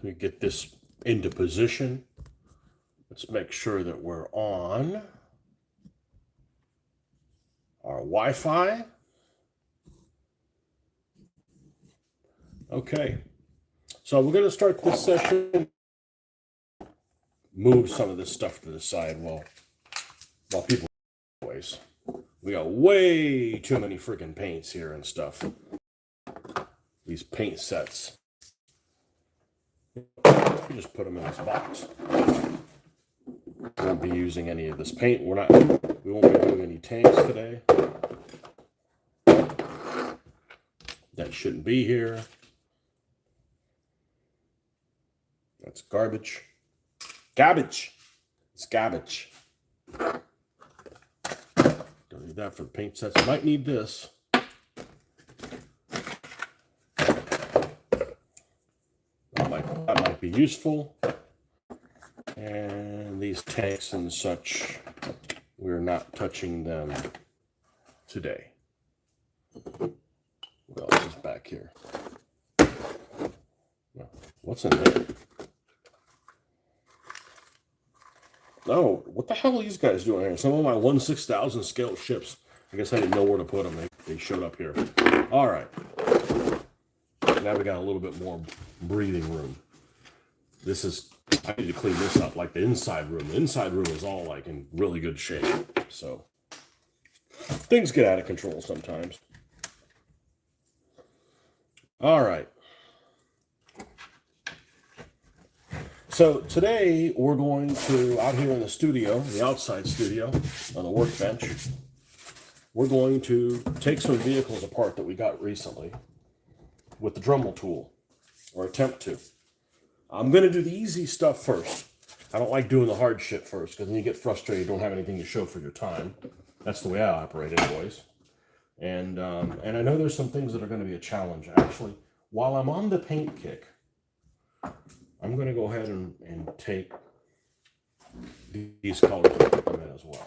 Let me get this into position. Let's make sure that we're on our Wi-Fi. Okay, so we're going to start this session. Move some of this stuff to the side while people always. We got way too many freaking paints here and stuff. These paint sets. We just put them in this box. We won't be using any of this paint. We won't be doing any tanks today. That shouldn't be here. That's garbage. Garbage. It's garbage. Don't need that for the paint sets. Might need this. That might be useful. And these tanks and such, we're not touching them today. What else is back here? What's in there? Oh, what the hell are these guys doing here? Some of my 1/6000 scale ships. I guess I didn't know where to put them. They showed up here. All right. Now we got a little bit more breathing room. I need to clean this up like the inside room. The inside room is all like in really good shape. So things get out of control sometimes. All right. So today we're going to, out here in the studio, the outside studio, on the workbench, we're going to take some vehicles apart that we got recently with the Dremel tool, or attempt to. I'm going to do the easy stuff first. I don't like doing the hard shit first, because then you get frustrated, you don't have anything to show for your time. That's the way I operate anyways. And I know there's some things that are going to be a challenge. Actually, while I'm on the paint kick, I'm going to go ahead and take these colors and put them in as well.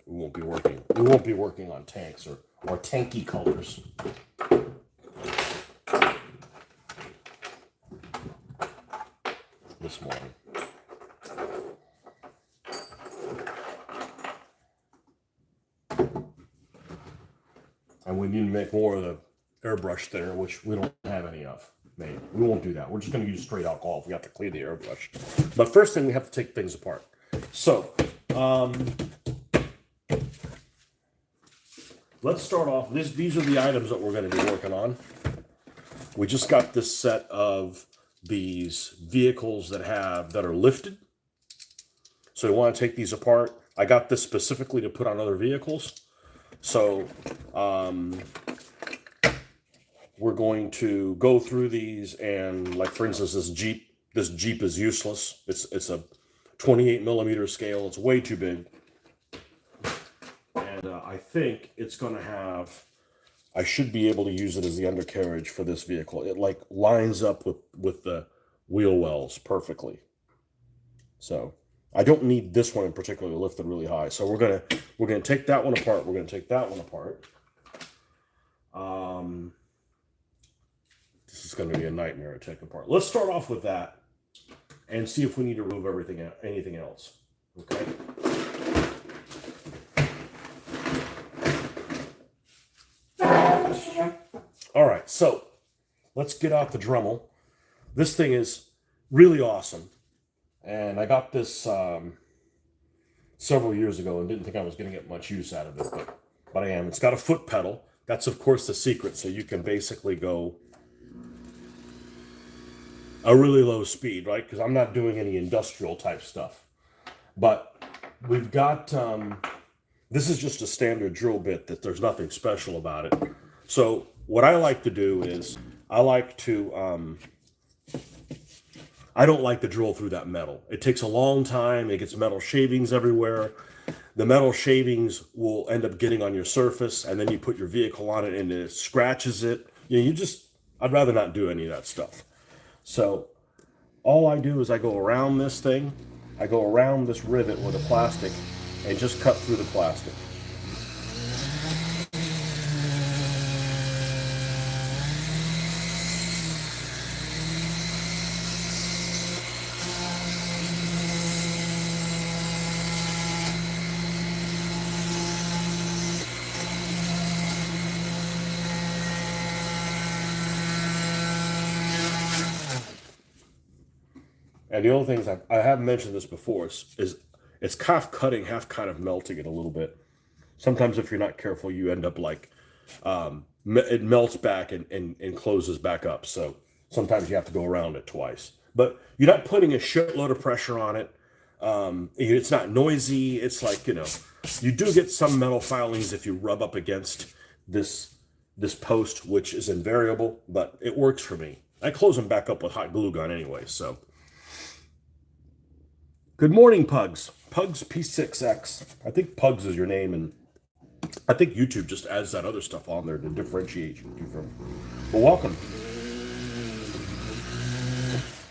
We won't be working on tanks or tanky colors. This morning. And we need to make more of the airbrush thinner, which we don't have any of. Maybe. We won't do that. We're just going to use straight alcohol if we have to clean the airbrush. But first thing, we have to take things apart. So, let's start off. These are the items that we're going to be working on. We just got this set of these vehicles that are lifted. So we want to take these apart. I got this specifically to put on other vehicles. So we're going to go through these, and like for instance, this Jeep is useless. It's a 28 millimeter scale. It's way too big. And I think it's going to have, I should be able to use it as the undercarriage for this vehicle. It like lines up with the wheel wells perfectly. So I don't need this one in particular lifted really high. So we're gonna take that one apart. We're gonna take that one apart. This is gonna be a nightmare to take apart. Let's start off with that and see if we need to remove anything else. Okay. All right, so let's get out the Dremel. This thing is really awesome. And I got this several years ago and didn't think I was going to get much use out of it, but I am. It's got a foot pedal. That's, of course, the secret. So you can basically go a really low speed, right? Because I'm not doing any industrial type stuff. But we've got, this is just a standard drill bit that there's nothing special about it. So what I like to do is I don't like to drill through that metal. It takes a long time. It gets metal shavings everywhere. The metal shavings will end up getting on your surface, and then you put your vehicle on it and it scratches it. I'd rather not do any of that stuff. So all I do is I go around this thing. I go around this rivet with a plastic and just cut through the plastic. And the only thing is, I have mentioned this before, is it's half cutting, half kind of melting it a little bit. Sometimes if you're not careful, you end up like, it melts back and closes back up. So sometimes you have to go around it twice. But you're not putting a shitload of pressure on it. It's not noisy. It's like, you do get some metal filings if you rub up against this post, which is invariable, but it works for me. I close them back up with hot glue gun anyway, so. Good morning, Pugs. Pugs P6X. I think Pugs is your name, and I think YouTube just adds that other stuff on there to differentiate you from. Well, welcome.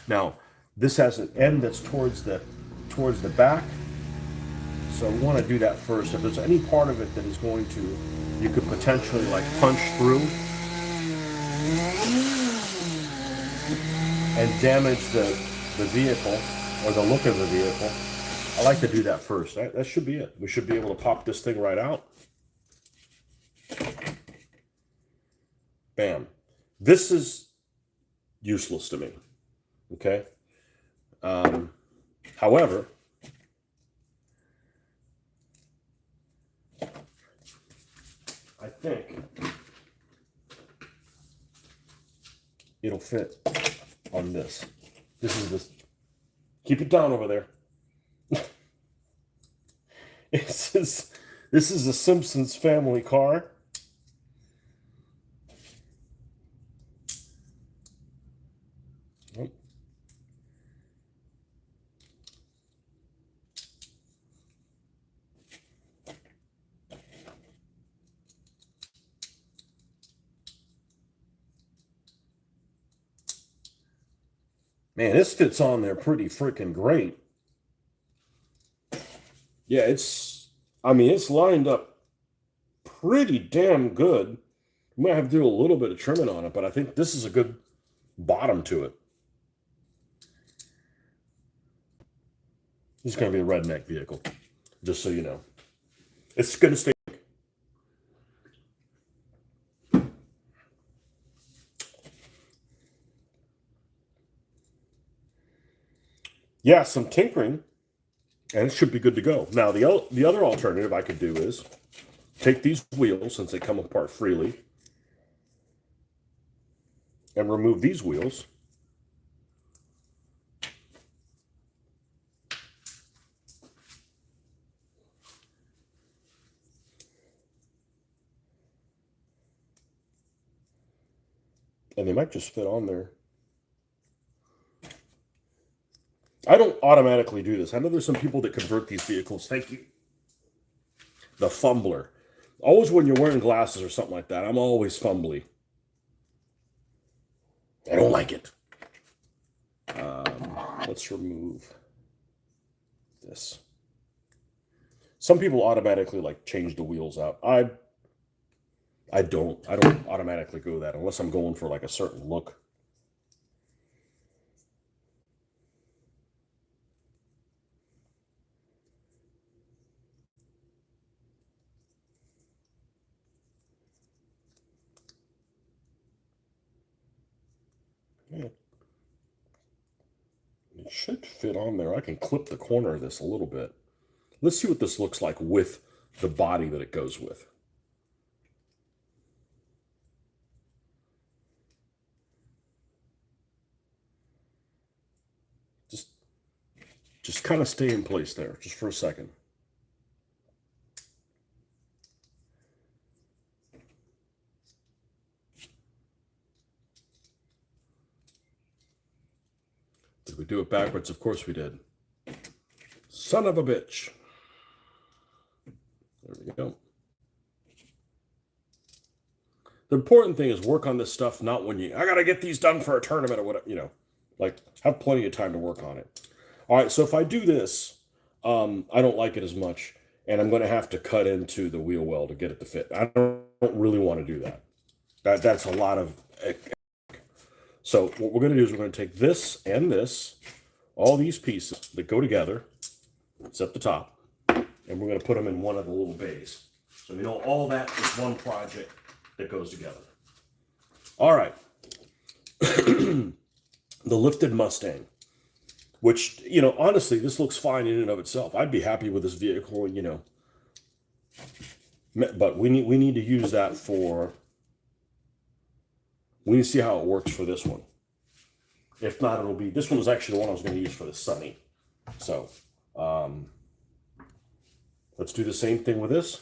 Now, this has an end that's towards the back, so we want to do that first. If there's any part of it that is going to, you could potentially like punch through and damage the vehicle or the look of the vehicle, I like to do that first. That should be it. We should be able to pop this thing right out. Bam. This is useless to me. Okay. However, I think it'll fit on this. This. Keep it down over there. This is a Simpsons family car. Man, this fits on there pretty freaking great. Yeah, it's lined up pretty damn good. You might have to do a little bit of trimming on it, but I think this is a good bottom to it. This is going to be a redneck vehicle, just so you know. It's going to stay. Yeah, some tinkering, and it should be good to go. Now, the other alternative I could do is take these wheels, since they come apart freely, and remove these wheels. And they might just fit on there. I don't automatically do this. I know there's some people that convert these vehicles. Thank you. The fumbler. Always when you're wearing glasses or something like that, I'm always fumbly. I don't like it. Let's remove this. Some people automatically like change the wheels out. I don't automatically go that unless I'm going for like a certain look. Yeah. It should fit on there. I can clip the corner of this a little bit. Let's see what this looks like with the body that it goes with. Just kind of stay in place there, just for a second. Did we do it backwards? Of course we did. Son of a bitch. There we go. The important thing is work on this stuff, not when I got to get these done for a tournament or whatever, like have plenty of time to work on it. All right, so if I do this, I don't like it as much, and I'm going to have to cut into the wheel well to get it to fit. I don't really want to do that. That's a lot of... So what we're going to do is we're going to take this and this, all these pieces that go together, except the top, and we're going to put them in one of the little bays. So we know all that is one project that goes together. All right. The lifted Mustang. which, honestly, this looks fine in and of itself. I'd be happy with this vehicle, but we need to use that for, we need to see how it works for this one. If not, it'll be, this one was actually the one I was going to use for the Sunny. So, let's do the same thing with this.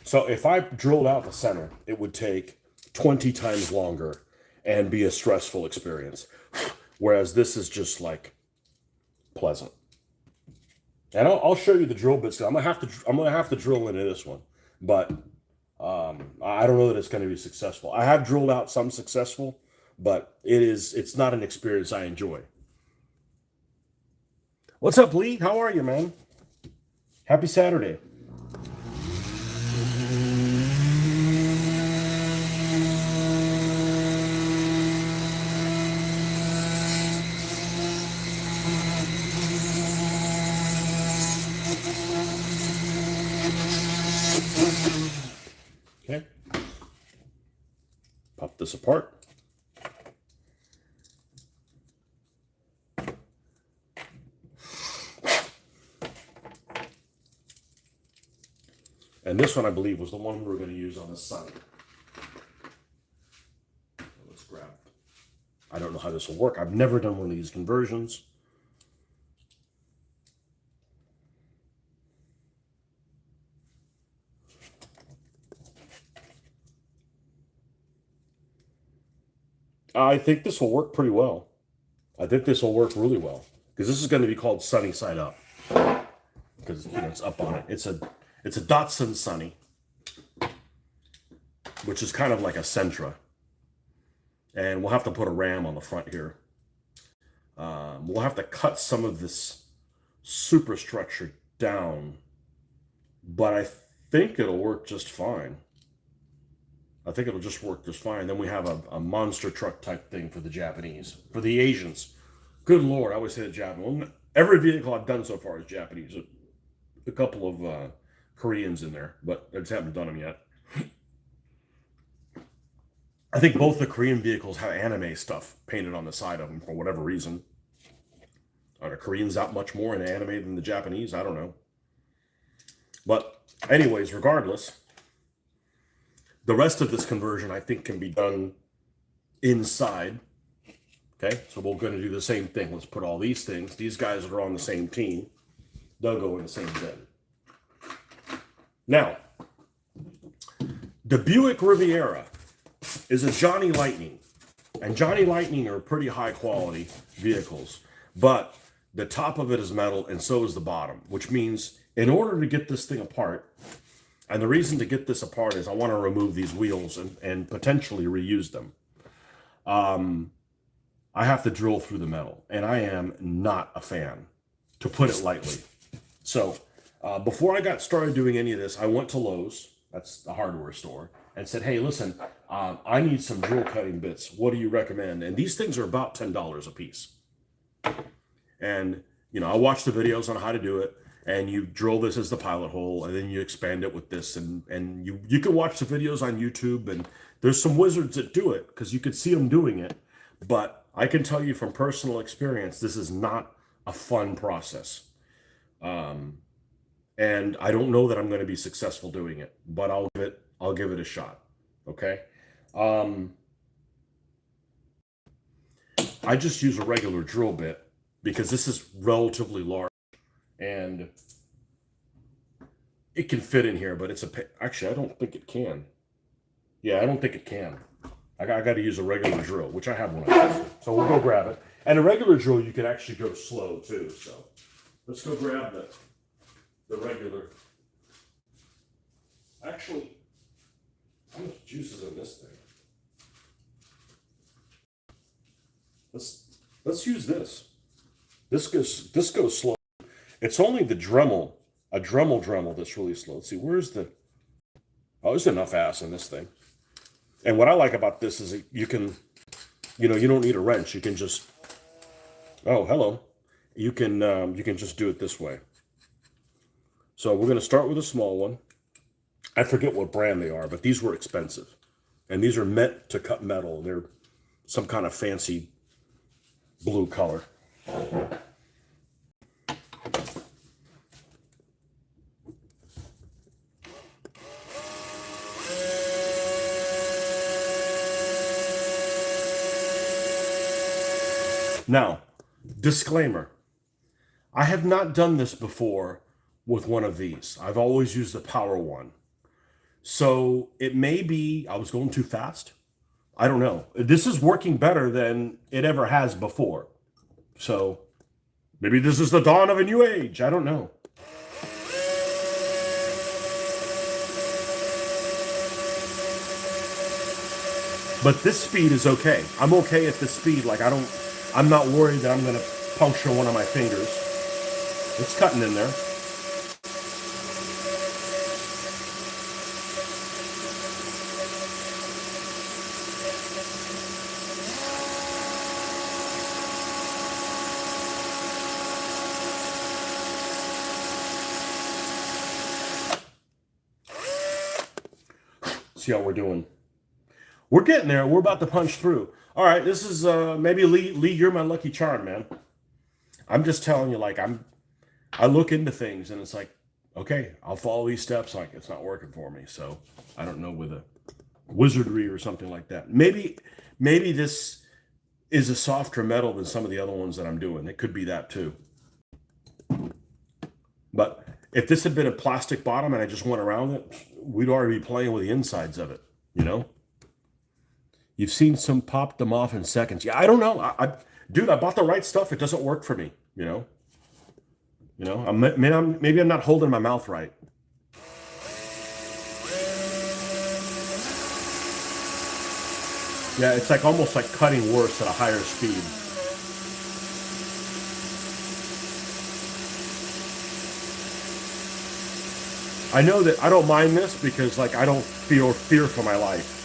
So if I drilled out the center, it would take 20 times longer and be a stressful experience. Whereas this is just like pleasant. And I'll show you the drill bits. I'm gonna have to drill into this one, but I don't know that it's going to be successful. I have drilled out some successful, but it's not an experience I enjoy. What's up, Lee? How are you, man? Happy Saturday. Okay. Pop this apart. And this one, I believe, was the one we were going to use on the Sunny. Let's grab. I don't know how this will work. I've never done one of these conversions. I think this will work pretty well. I think this will work really well, because this is going to be called Sunny Side Up, because it's up on it. It's a Datsun Sunny, which is kind of like a Sentra, and we'll have to put a ram on the front here. We'll have to cut some of this superstructure down, but I think it'll work just fine. I think it'll just work just fine. Then we have a monster truck type thing for the Japanese, for the Asians. Good Lord, I always say the Japanese. Every vehicle I've done so far is Japanese. A couple of Koreans in there, but I just haven't done them yet. I think both the Korean vehicles have anime stuff painted on the side of them for whatever reason. Are the Koreans out much more in anime than the Japanese? I don't know. But anyways, regardless, the rest of this conversion, I think, can be done inside. Okay, so we're going to do the same thing. Let's put all these things. These guys are on the same team. They'll go in the same bin. Now, the Buick Riviera is a Johnny Lightning. And Johnny Lightning are pretty high quality vehicles. But the top of it is metal, and so is the bottom. Which means in order to get this thing apart, and the reason to get this apart is I want to remove these wheels and potentially reuse them. I have to drill through the metal, and I am not a fan, to put it lightly. So before I got started doing any of this, I went to Lowe's, that's the hardware store, and said, hey, listen, I need some drill cutting bits. What do you recommend? And these things are about $10 a piece. And, I watched the videos on how to do it. And you drill this as the pilot hole, and then you expand it with this, and you can watch the videos on YouTube, and there's some wizards that do it because you can see them doing it. But I can tell you from personal experience, this is not a fun process, and I don't know that I'm going to be successful doing it, but I'll give it a shot. Okay, I just use a regular drill bit because this is relatively large. And it can fit in here, but actually, I don't think it can. Yeah, I don't think it can. I got to use a regular drill, which I have one of those. So we'll go grab it. And a regular drill, you can actually go slow too. So let's go grab the regular. Actually, how much juice is in this thing? Let's use this. This goes slow. It's only the Dremel, a Dremel that's really slow. Let's see, where's the... Oh, there's enough ass in this thing. And what I like about this is that you can, you don't need a wrench. You can just... Oh, hello. You can just do it this way. So we're going to start with a small one. I forget what brand they are, but these were expensive. And these are meant to cut metal. They're some kind of fancy blue color. Now, disclaimer. I have not done this before with one of these. I've always used the power one. So it may be I was going too fast. I don't know. This is working better than it ever has before. So maybe this is the dawn of a new age. I don't know. But this speed is okay. I'm okay at this speed. Like I'm not worried that I'm going to puncture one of my fingers. It's cutting in there. See how we're doing. We're getting there. We're about to punch through. All right, this is maybe Lee, you're my lucky charm, man. I'm just telling you, like I look into things and it's like, okay, I'll follow these steps. Like it's not working for me, so I don't know, with a wizardry or something like that. Maybe this is a softer metal than some of the other ones that I'm doing. It could be that too. But if this had been a plastic bottom and I just went around it, we'd already be playing with the insides of it, you know? You've seen some pop them off in seconds. Yeah, I don't know. Dude, I bought the right stuff. It doesn't work for me, you know? Maybe I'm not holding my mouth right. Yeah, it's like almost like cutting worse at a higher speed. I know that I don't mind this because, like, I don't feel fear for my life.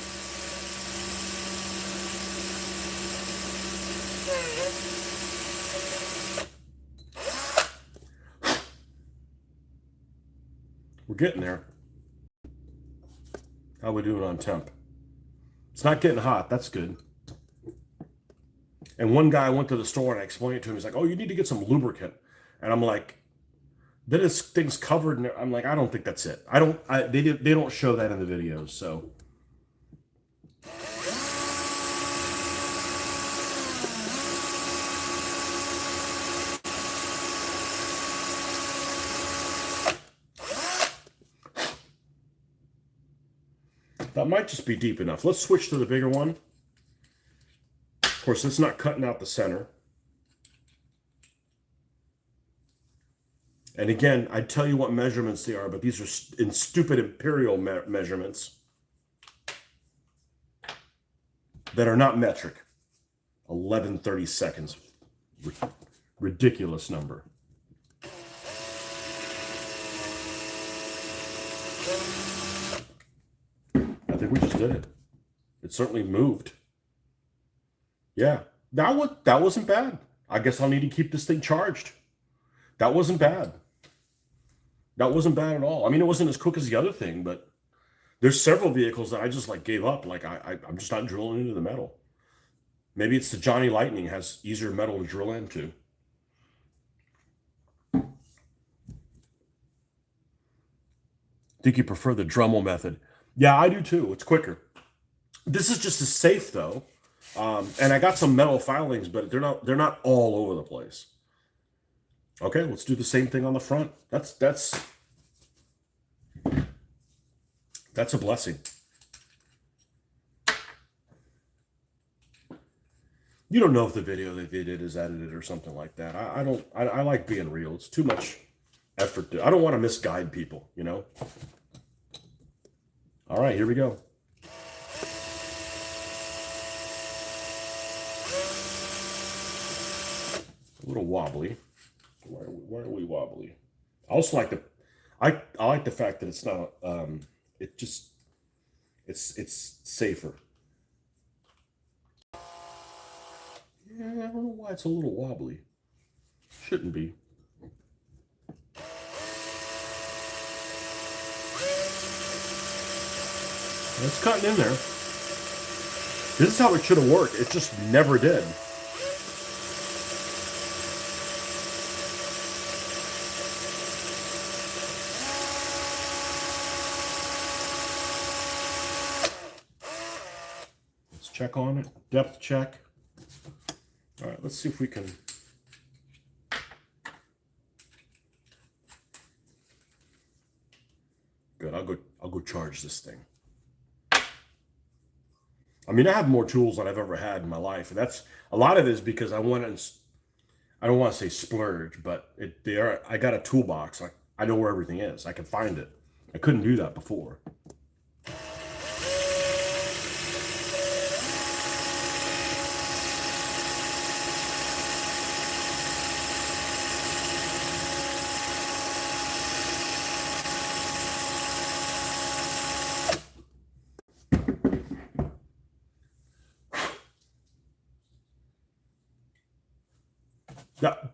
We're getting there. How we doing on temp? It's not getting hot. That's good. And one guy, I went to the store and I explained it to him. He's like, "Oh, you need to get some lubricant." And I'm like, "This thing's covered." And I'm like, "I don't think that's it. They don't show that in the videos." So that might just be deep enough. Let's switch to the bigger one. Of course, it's not cutting out the center. And again, I'd tell you what measurements they are, but these are in stupid imperial measurements that are not metric. 11/30 seconds. Ridiculous number. I think we just did it. It certainly moved. Yeah, that wasn't bad. I guess I'll need to keep this thing charged. That wasn't bad. That wasn't bad at all. I mean, it wasn't as quick as the other thing, but there's several vehicles that I just like gave up. Like I'm just not drilling into the metal. Maybe it's the Johnny Lightning has easier metal to drill into. Think you prefer the Dremel method? Yeah, I do too. It's quicker. This is just as safe though. And I got some metal filings, but they're not all over the place. Okay, let's do the same thing on the front. That's a blessing. You don't know if the video that they did is edited or something like that. I like being real. It's too much effort. I don't want to misguide people, you know? All right, here we go. A little wobbly. Why are we wobbly? I also like I like the fact that it's not it's safer. Yeah, I don't know why it's a little wobbly. Shouldn't be. It's cutting in there. This is how it should have worked. It just never did. Let's check on it. Depth check. All right, let's see if we can. Good. I'll go charge this thing. I mean, I have more tools than I've ever had in my life, and that's a lot of it is because I want to. I don't want to say splurge, but I got a toolbox. I know where everything is. I can find it. I couldn't do that before.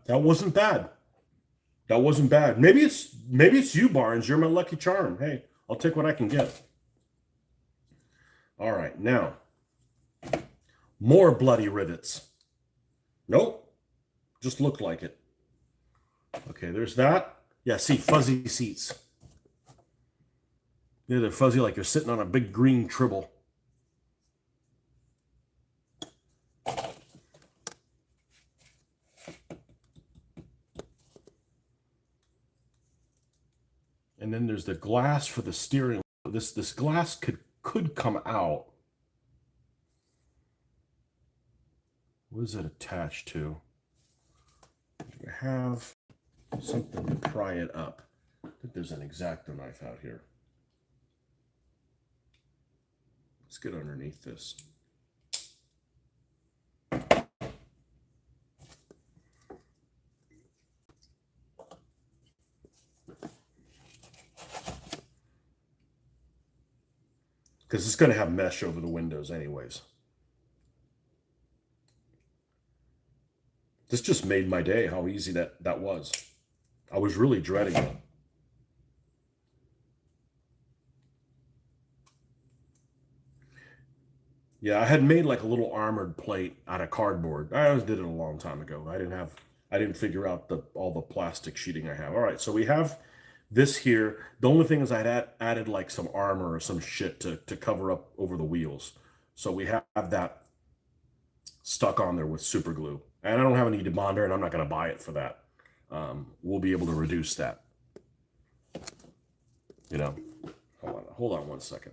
That wasn't bad. That wasn't bad. Maybe it's you, Barnes. You're my lucky charm. Hey, I'll take what I can get. All right, now more bloody rivets. Nope, just looked like it. Okay, there's that. Yeah, see, fuzzy seats. Yeah, they're fuzzy like you're sitting on a big green tribble. And then there's the glass for the steering. This glass could come out. What is it attached to? Do I have something to pry it up? I think there's an X-Acto knife out here. Let's get underneath this. Because it's going to have mesh over the windows anyways. This just made my day, how easy that was. I was really dreading it. Yeah, I had made like a little armored plate out of cardboard. I always did it a long time ago. I didn't figure out all the plastic sheeting I have. All right, so we have this here. The only thing is I'd added like some armor or some shit to cover up over the wheels. So we have that stuck on there with super glue. And I don't have any debonder, and I'm not going to buy it for that. We'll be able to reduce that. You know, hold on one second.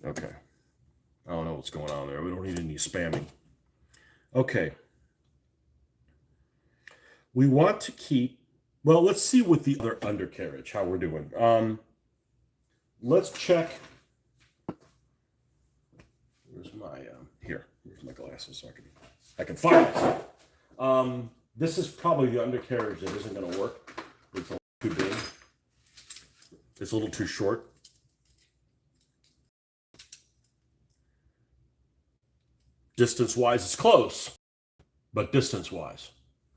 Okay. I don't know what's going on there. We don't need any spamming. Okay. We want to keep, well, let's see with the other undercarriage, how we're doing. Let's check. Where's my, here's my glasses so I can find it. This is probably the undercarriage that isn't going to work. It's a little too big. It's a little too short. Distance-wise, it's close, but distance-wise,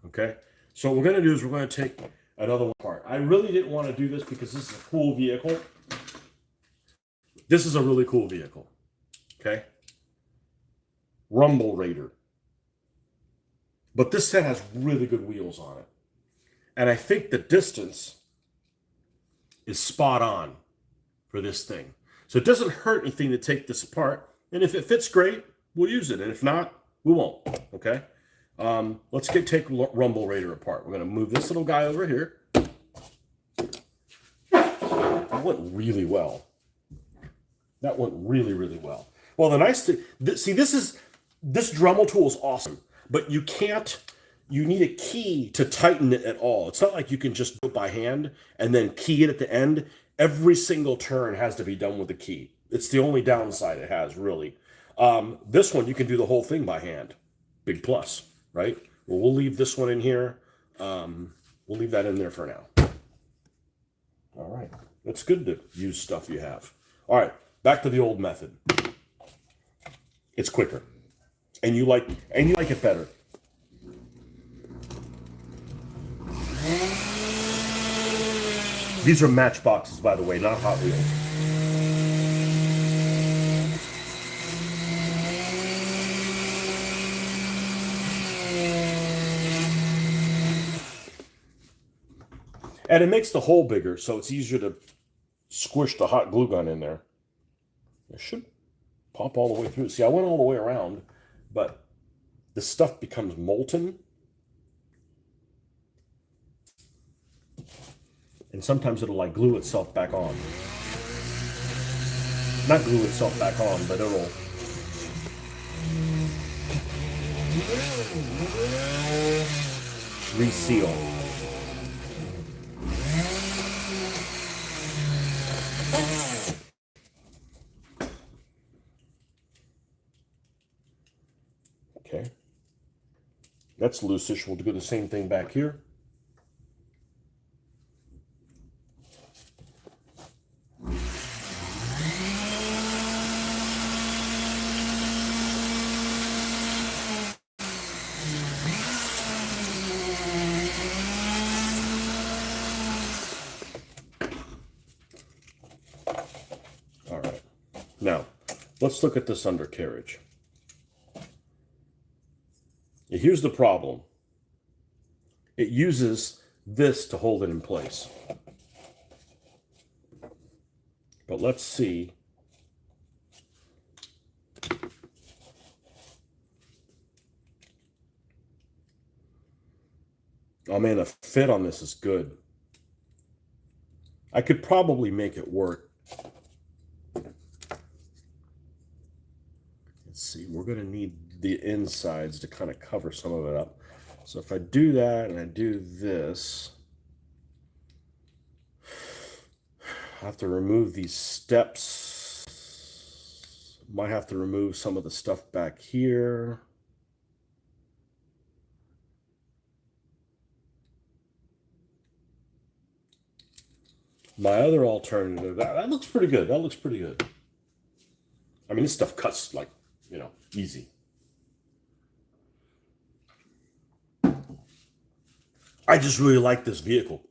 okay? So what we're going to do is we're going to take another one apart. I really didn't want to do this because this is a cool vehicle. This is a really cool vehicle, okay? Rumble Raider. But this set has really good wheels on it. And I think the distance is spot on for this thing. So it doesn't hurt anything to take this apart. And if it fits great, we'll use it, and if not, we won't, okay? Let's take Rumble Raider apart. We're going to move this little guy over here. That went really well. That went really, really well. Well, the nice thing, see, this Dremel tool is awesome, but you can't you need a key to tighten it at all. It's not like you can just do it by hand and then key it at the end. Every single turn has to be done with a key. It's the only downside it has, really. This one, you can do the whole thing by hand. Big plus, right? Well, we'll leave this one in here. We'll leave that in there for now. All right. It's good to use stuff you have. All right. Back to the old method. It's quicker. And you like it better. These are Matchboxes, by the way, not Hot Wheels. And it makes the hole bigger, so it's easier to squish the hot glue gun in there. It should pop all the way through. See, I went all the way around, but the stuff becomes molten. And sometimes it'll like glue itself back on. Not glue itself back on, but it'll reseal. Okay. That's loosish. We'll do the same thing back here. Now, let's look at this undercarriage. Here's the problem. It uses this to hold it in place. But let's see. Oh man, the fit on this is good. I could probably make it work. Let's see, we're going to need the insides to kind of cover some of it up. So if I do that and I do this, I have to remove these steps. Might have to remove some of the stuff back here. My other alternative, that looks pretty good. That looks pretty good. I mean, this stuff cuts like, you know, easy. I just really like this vehicle.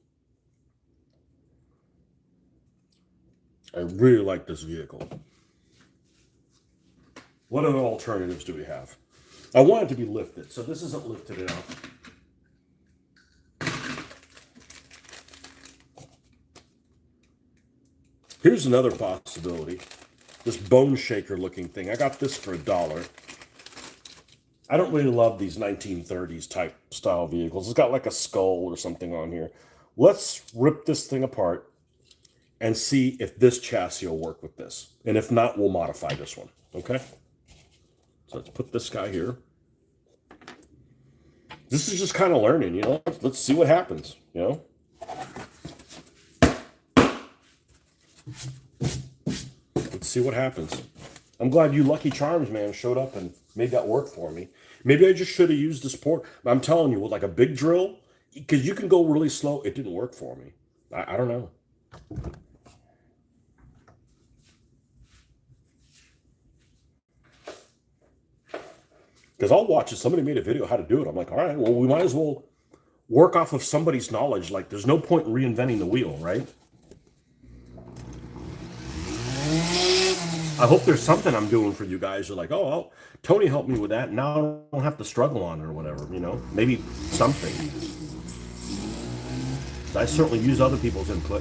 I really like this vehicle. What other alternatives do we have? I want it to be lifted, so this isn't lifted enough. Here's another possibility. This bone shaker looking thing. I got this for $1. I don't really love these 1930s type style vehicles. It's got like a skull or something on here. Let's rip this thing apart and see if this chassis will work with this. And if not, we'll modify this one. Okay? So let's put this guy here. This is just kind of learning, you know. Let's see what happens, you know. Let's see what happens. I'm glad you Lucky Charms, man, showed up and made that work for me. Maybe I just should have used the support. I'm telling you, with like a big drill, because you can go really slow. It didn't work for me. I don't know. Because I'll watch it. Somebody made a video how to do it. I'm like, all right, well, we might as well work off of somebody's knowledge. Like, there's no point in reinventing the wheel, right? I hope there's something I'm doing for you guys. You're like, oh, Tony helped me with that. Now I don't have to struggle on it or whatever, you know? Maybe something. I certainly use other people's input.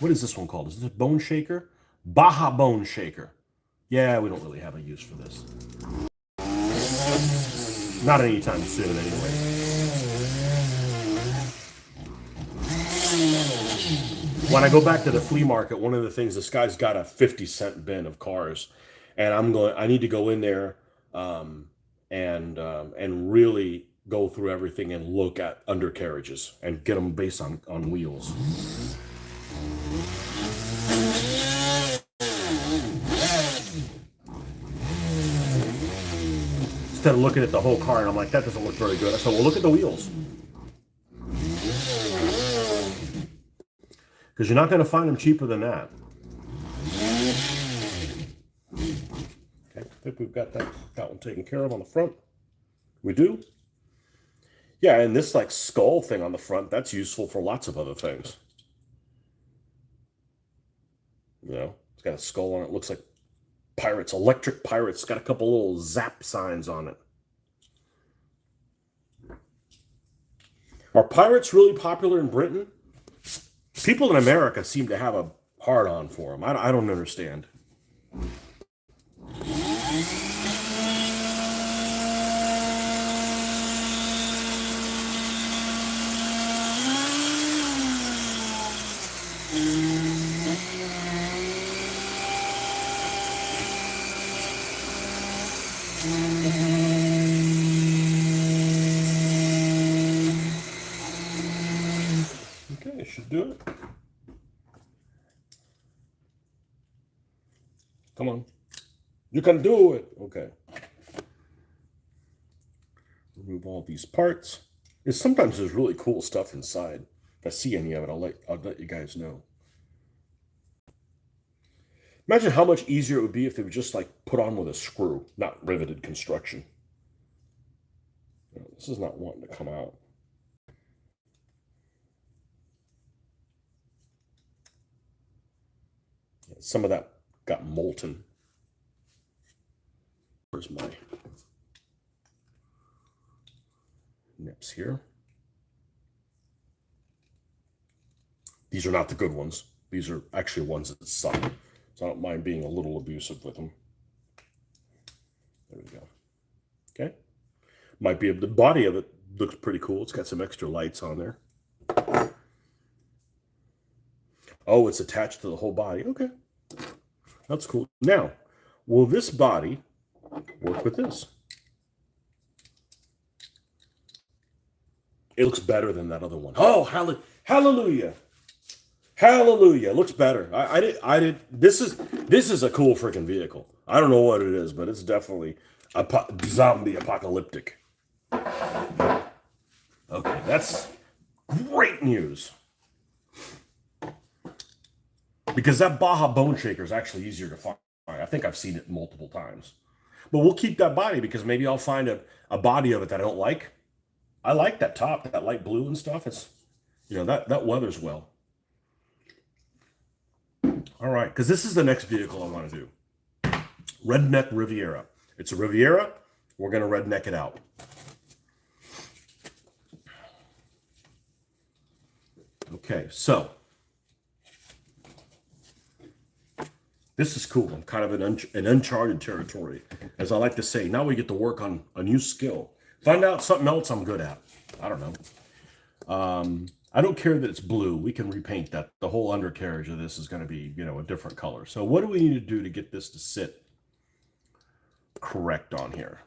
What is this one called? Is this a bone shaker? Baja Bone Shaker. Yeah, we don't really have a use for this. Not anytime soon, anyway. When I go back to the flea market, one of the things, this guy's got a 50-cent bin of cars, and I need to go in there and really go through everything and look at undercarriages and get them based on wheels. Instead of looking at the whole car, and I'm like, that doesn't look very good. So we'll look at the wheels. Because you're not going to find them cheaper than that. Okay, I think we've got that one taken care of on the front. We do? Yeah, and this like skull thing on the front, that's useful for lots of other things. You know, it's got a skull on it. Looks like pirates, electric pirates. It's got a couple little zap signs on it. Are pirates really popular in Britain? People in America seem to have a hard-on for them. I don't understand. Okay, should do it. Come on. You can do it. Okay. Remove all these parts. Sometimes there's really cool stuff inside. If I see any of it, I'll let you guys know. Imagine how much easier it would be if they were just like put on with a screw, not riveted construction. This is not wanting to come out. Some of that got molten. Where's my nips here? These are not the good ones. These are actually ones that suck. So I don't mind being a little abusive with them. There we go. Okay. Might be the body of it looks pretty cool. It's got some extra lights on there. Oh, it's attached to the whole body. Okay. That's cool. Now, will this body work with this? It looks better than that other one. Oh, hallelujah. Hallelujah. It looks better. I did. This is a cool freaking vehicle. I don't know what it is, but it's definitely zombie apocalyptic. Okay, that's great news. Because that Baja Bone Shaker is actually easier to find. I think I've seen it multiple times. But we'll keep that body because maybe I'll find a body of it that I don't like. I like that top, that light blue and stuff. It's, you know, that weathers well. All right, because this is the next vehicle I want to do. Redneck Riviera. It's a Riviera. We're going to redneck it out. Okay, so this is cool. I'm kind of an uncharted territory. As I like to say, now we get to work on a new skill. Find out something else I'm good at. I don't know. I don't care that it's blue. We can repaint that. The whole undercarriage of this is going to be, you know, a different color. So what do we need to do to get this to sit correct on here?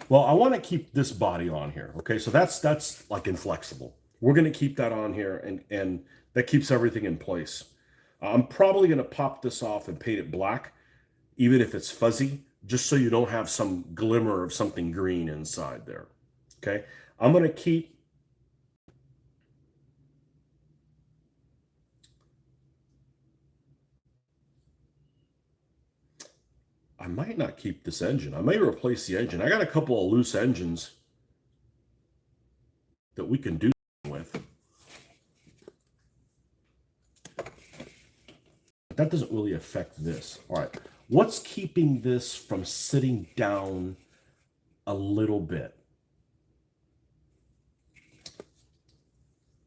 Well, I want to keep this body on here. Okay, so that's like inflexible. We're going to keep that on here, and that keeps everything in place. I'm probably going to pop this off and paint it black, even if it's fuzzy, just so you don't have some glimmer of something green inside there. Okay, I'm going to keep I might not keep this engine. I may replace the engine. I got a couple of loose engines that we can do with. But that doesn't really affect this. All right. What's keeping this from sitting down a little bit?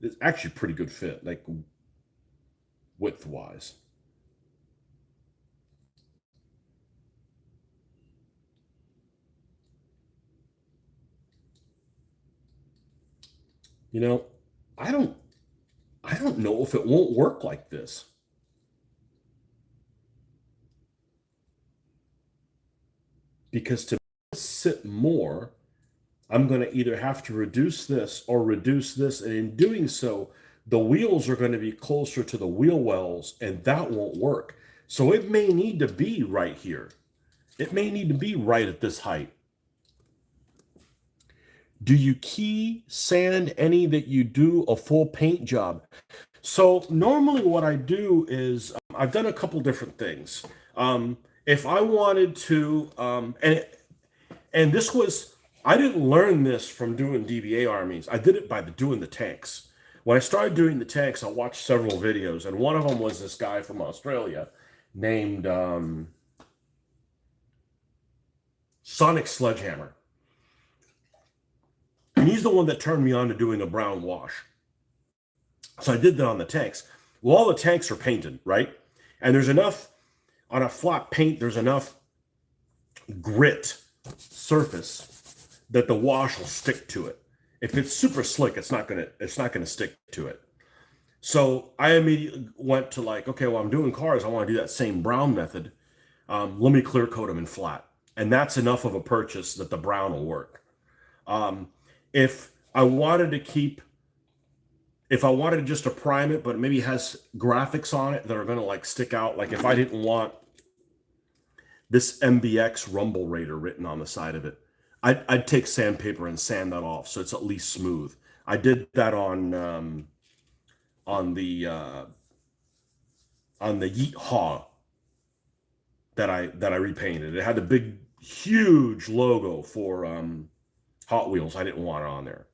It's actually a pretty good fit, like width-wise. You know, I don't know if it won't work like this. because to sit more, I'm going to either have to reduce this or reduce this. And in doing so, the wheels are going to be closer to the wheel wells, and that won't work. So it may need to be right here. It may need to be right at this height. Do you key sand any that you do a full paint job? So normally what I do is I've done a couple different things. If I wanted to, and this was, I didn't learn this from doing DBA armies. I did it by doing the tanks. When I started doing the tanks, I watched several videos, and one of them was this guy from Australia named Sonic Sledgehammer. And he's the one that turned me on to doing a brown wash. So I did that on the tanks. Well, all the tanks are painted, right? And there's enough, on a flat paint, there's enough grit surface that the wash will stick to it. If it's super slick, it's not gonna stick to it. So I immediately went to like, okay, well, I'm doing cars. I want to do that same brown method. Let me clear coat them in flat. And that's enough of a purchase that the brown will work. If I wanted just to prime it, but it maybe has graphics on it that are going to like stick out. Like if I didn't want this MBX Rumble Raider written on the side of it, I'd take sandpaper and sand that off so it's at least smooth. I did that on the Yeet Haw that I repainted. It had the big, huge logo for Hot Wheels. I didn't want it on there.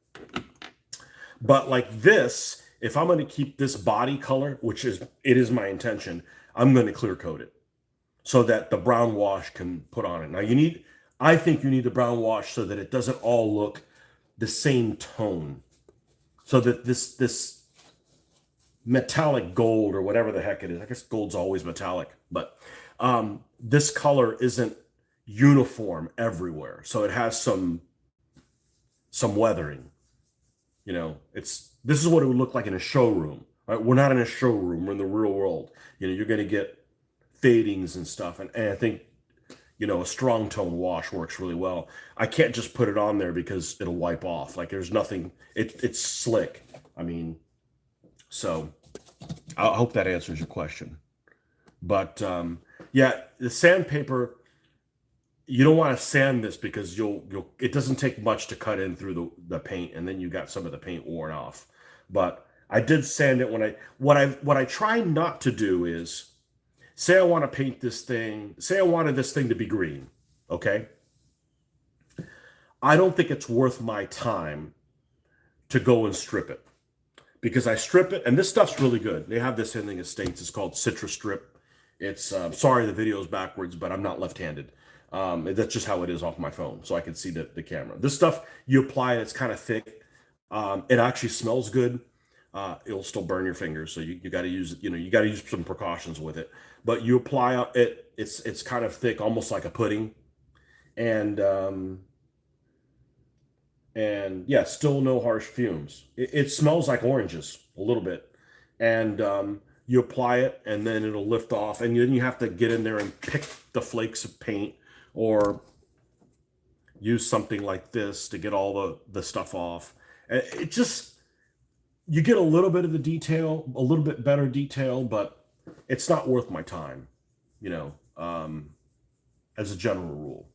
But like this, if I'm going to keep this body color, which it is my intention, I'm going to clear coat it so that the brown wash can put on it. Now I think you need the brown wash so that it doesn't all look the same tone. So that this metallic gold or whatever the heck it is, I guess gold's always metallic, but this color isn't uniform everywhere. So it has some weathering. You know, this is what it would look like in a showroom, right? We're not in a showroom, we're in the real world. You know, you're going to get fadings and stuff. And I think, you know, a strong tone wash works really well. I can't just put it on there because it'll wipe off. Like there's nothing, it's slick. I mean, so I hope that answers your question. But yeah, the sandpaper, you don't want to sand this because it doesn't take much to cut in through the paint, and then you got some of the paint worn off. But I did sand it what I try not to do is, say I want to paint this thing, say I wanted this thing to be green, okay? I don't think it's worth my time to go and strip it, because I strip it, and this stuff's really good. They have this in the States. It's called Citrus Strip. It's sorry the video's backwards, but I'm not left-handed. That's just how it is off my phone, so I can see the camera. This stuff, you apply it, it's kind of thick. It actually smells good. It'll still burn your fingers, so you got to use it. You know, you got to use some precautions with it. But you apply it. It's kind of thick, almost like a pudding, and yeah, still no harsh fumes. It smells like oranges a little bit, and you apply it, and then it'll lift off, and then you have to get in there and pick the flakes of paint, or use something like this to get all the stuff off. It just, you get a little bit of the detail, a little bit better detail, but it's not worth my time, you know, as a general rule.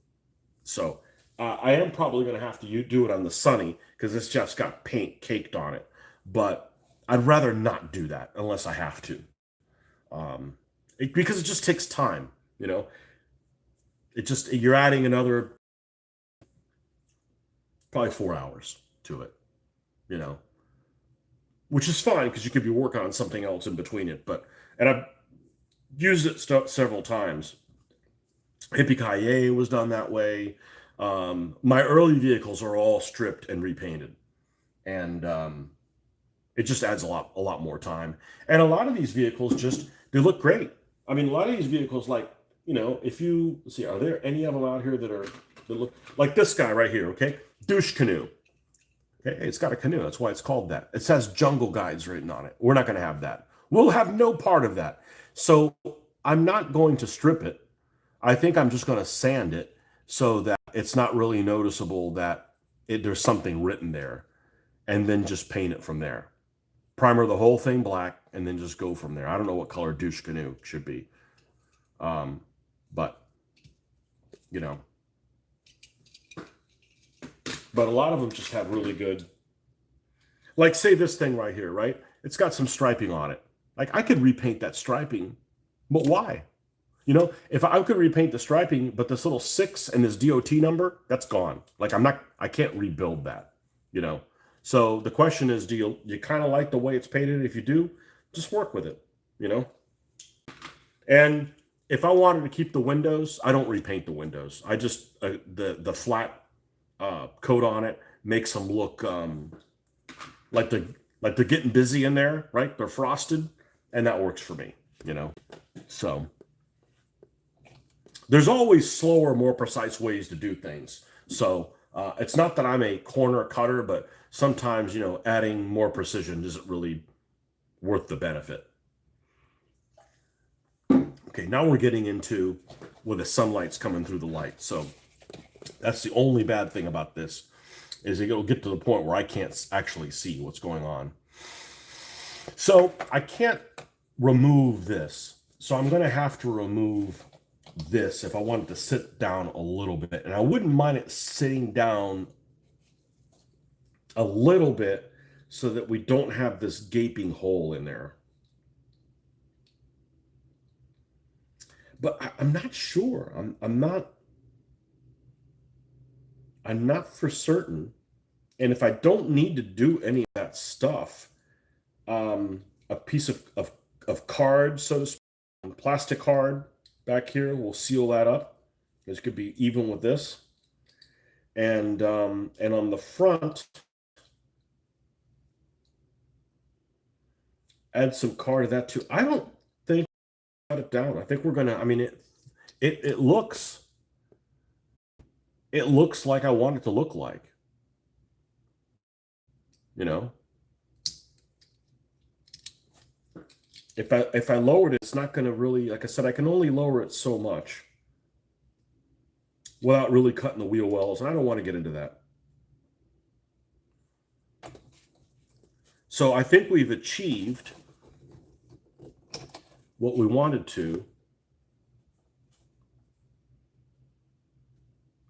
So I am probably going to have to do it on the Sunny, because this just got paint caked on it. But I'd rather not do that unless I have to, because it just takes time, you know. You're adding another probably 4 hours to it, you know, which is fine because you could be working on something else in between it. And I've used it several times. Hippie-ki-yay was done that way. My early vehicles are all stripped and repainted, and it just adds a lot more time. And a lot of these vehicles they look great. I mean, a lot of these vehicles, like, you know, if you see, are there any of them out here that look like this guy right here? Okay, douche canoe. Okay, it's got a canoe. That's why it's called that. It says Jungle Guides written on it. We're not going to have that. We'll have no part of that. So I'm not going to strip it. I think I'm just going to sand it so that it's not really noticeable that there's something written there, and then just paint it from there. Primer the whole thing black, and then just go from there. I don't know what color douche canoe should be. But, you know. But a lot of them just have really good, like say this thing right here, right? It's got some striping on it. Like I could repaint that striping, but why? You know, if I could repaint the striping, but this little 6 and this DOT number, that's gone. Like I can't rebuild that, you know? So the question is, do you kind of like the way it's painted? If you do, just work with it, you know? And if I wanted to keep the windows, I don't repaint the windows. I just, the flat coat on it makes them look like they're getting busy in there, right? They're frosted, and that works for me, you know? So there's always slower, more precise ways to do things. So it's not that I'm a corner cutter, but sometimes, you know, adding more precision isn't really worth the benefit. Okay, now we're getting into where the sunlight's coming through the light. So that's the only bad thing about this, is it'll get to the point where I can't actually see what's going on. So I can't remove this. So I'm going to have to remove this if I wanted to sit down a little bit. And I wouldn't mind it sitting down a little bit so that we don't have this gaping hole in there. But I'm not sure. I'm not for certain. And if I don't need to do any of that stuff, a piece of card, so to speak, plastic card back here will seal that up. This could be even with this. And on the front, add some card to that too. I don't think cut it down. I think we're gonna, I mean, it looks like I want it to look like, you know. If I lowered it, it's not going to really, like I said, I can only lower it so much without really cutting the wheel wells, and I don't want to get into that. So I think we've achieved what we wanted to.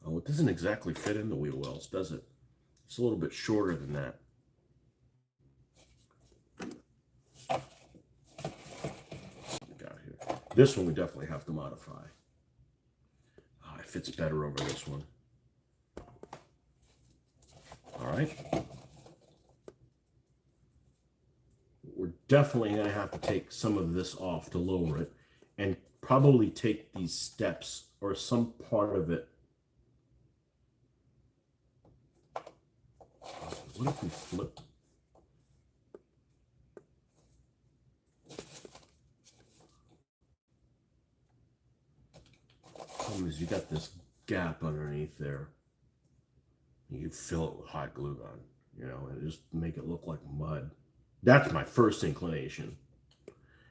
Oh, it doesn't exactly fit in the wheel wells, does it? It's a little bit shorter than that. This one we definitely have to modify. Oh, it fits better over this one. All right. We're definitely going to have to take some of this off to lower it, and probably take these steps or some part of it. What if we flip? Problem is, you got this gap underneath there. You fill it with hot glue gun, you know, and just make it look like mud. That's my first inclination.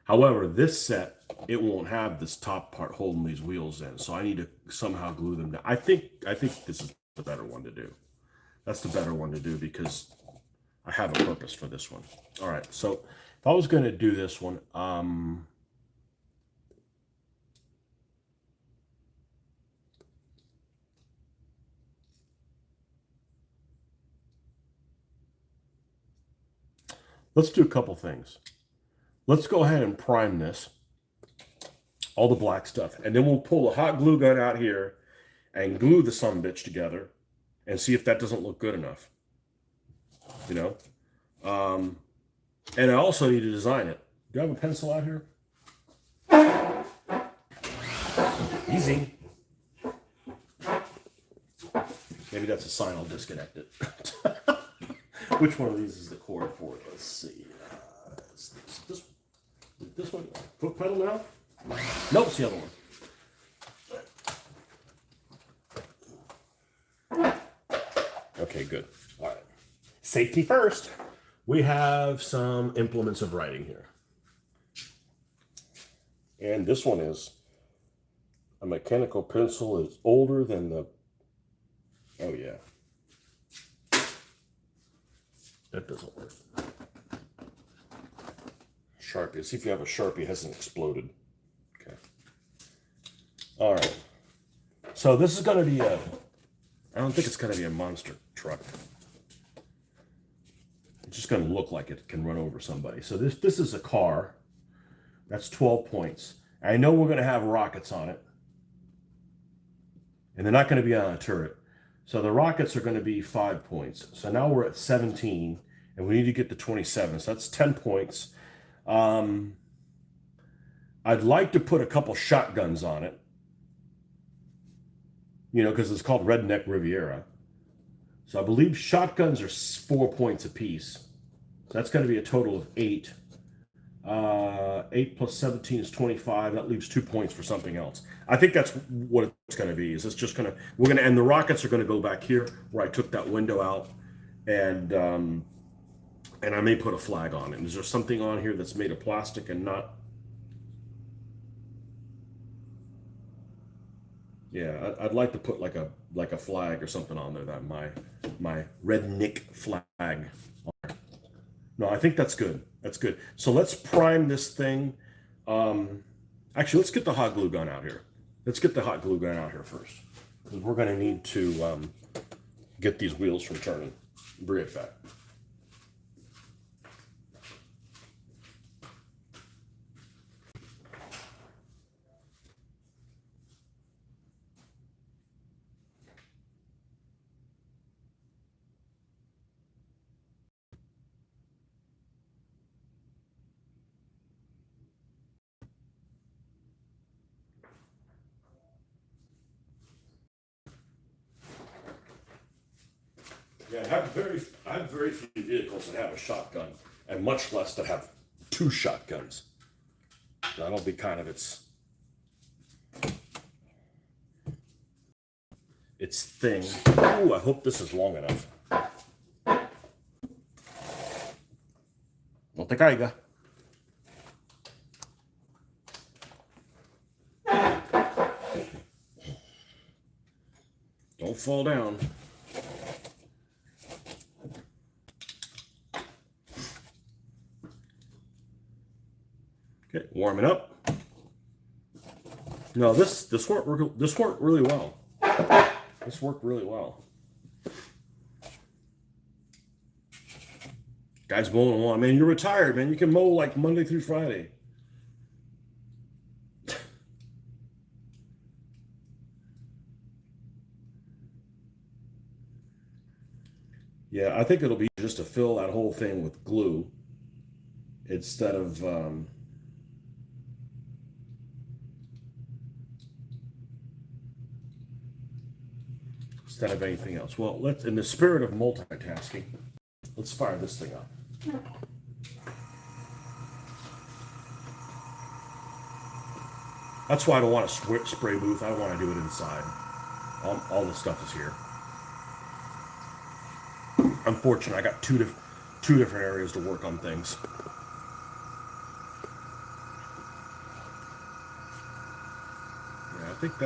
However, this set, it won't have this top part holding these wheels in, so I need to somehow glue them down. I think this is the better one to do. That's the better one to do because I have a purpose for this one. All right, so if I was going to do this one, let's do a couple things. Let's go ahead and prime this, all the black stuff, and then we'll pull a hot glue gun out here and glue the sumbitch together and see if that doesn't look good enough, you know. And I also need to design it. Do you have a pencil out here? Easy. Maybe that's a sign I'll disconnect it. Which one of these is the cord for it? Let's see. This one? Foot pedal now? Nope, it's the other one. Okay, good. All right. Safety first. We have some implements of writing here. And this one is a mechanical pencil. It's older than the Oh yeah. That doesn't work. Sharpie. See if you have a Sharpie. It hasn't exploded. Okay. All right. So this is going to be a... I don't think it's going to be a monster truck. It's just going to look like it can run over somebody. So this is a car. That's 12 points. I know we're going to have rockets on it. And they're not going to be on a turret. So the rockets are going to be 5 points. So now we're at 17. And we need to get to 27. So that's 10 points. I'd like to put a couple shotguns on it. You know, because it's called Redneck Riviera. So I believe shotguns are 4 points apiece. So that's going to be a total of 8. 8 plus 17 is 25. That leaves 2 points for something else. I think that's what it's going to be. Is it's just going to, we're going to, and the rockets are going to go back here where I took that window out, and I may put a flag on it. Is there something on here that's made of plastic and not? Yeah, I'd like to put like a flag or something on there, that my redneck flag. No, I think that's good. That's good. So let's prime this thing. Actually, let's get the hot glue gun out here. Let's get the hot glue gun out here first, because we're going to need to get these wheels from turning. Bring it back. Yeah, I have very few vehicles that have a shotgun, and much less that have 2 shotguns. That'll be kind of its thing. Ooh, I hope this is long enough. No te caiga. Don't fall down. Okay, warming up. No, this worked really well. This worked really well. Guy's mowing the lawn. Man, you're retired, man. You can mow like Monday through Friday. Yeah, I think it'll be just to fill that whole thing with glue instead of anything else. Well, let's, in the spirit of multitasking, let's fire this thing up. That's why I don't want a spray booth. I want to do it inside. All the stuff is here. Unfortunately, I got two different areas to work on things. Yeah, I think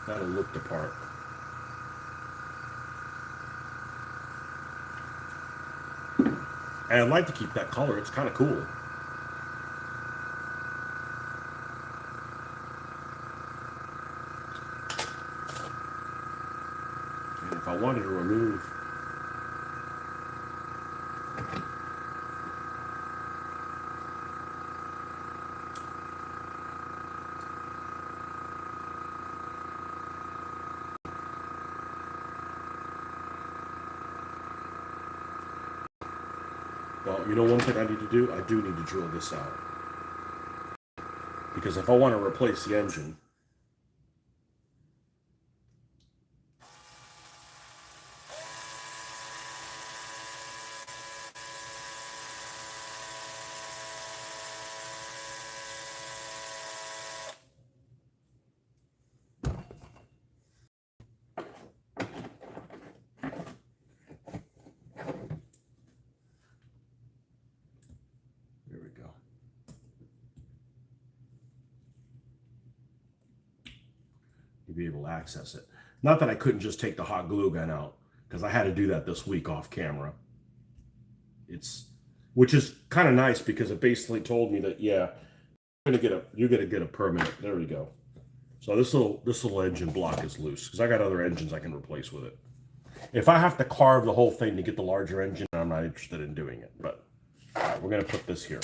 that'll look the part. And I'd like to keep that color. It's kind of cool. And if I wanted to remove well, you know one thing I need to do? I do need to drill this out. Because if I want to replace the engine, there we go. you'd be able to access it. Not that I couldn't just take the hot glue gun out, because I had to do that this week off camera. Which is kind of nice, because it basically told me that, yeah, you're gonna get a permanent. There we go. So this little engine block is loose, because I got other engines I can replace with it. If I have to carve the whole thing to get the larger engine, I'm not interested in doing it. But all right, we're gonna put this here.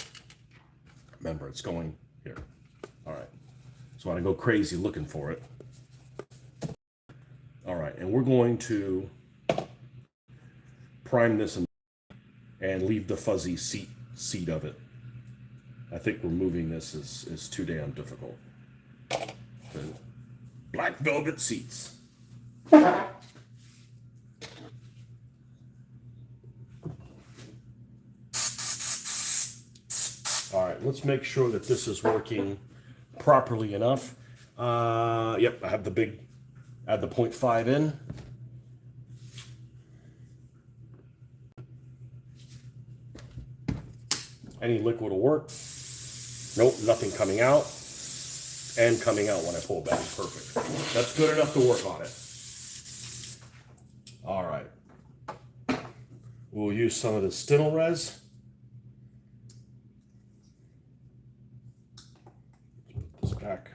Remember, it's going here. All right. So I want to go crazy looking for it. All right, and we're going to prime this and leave the fuzzy seat of it. I think removing this is too damn difficult. The black velvet seats. All right, let's make sure that this is working properly enough. Yep, I have add the 0.5 in. Any liquid will work. Nope, nothing coming out. And coming out when I pull back. Perfect. That's good enough to work on it. All right. We'll use some of the Stynel res. Put this back.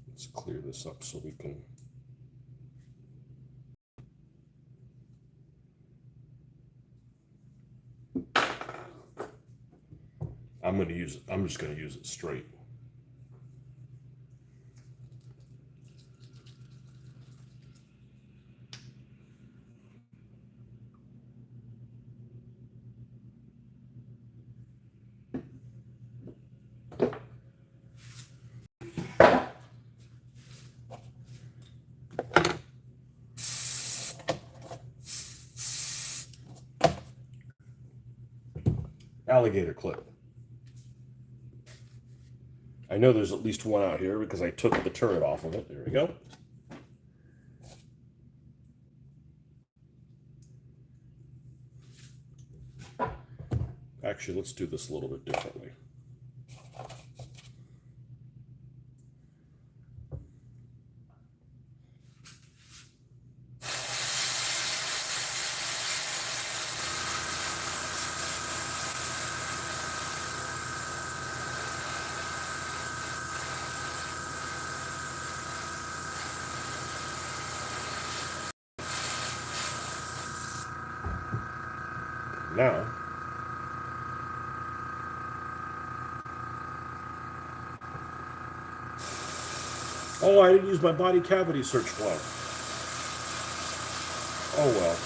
Let's clear this up so we can. I'm just going to use it straight. Alligator clip. I know there's at least one out here because I took the turret off of it. There we go. Actually, let's do this a little bit differently. Now, oh, I didn't use my body cavity search glove. Oh well.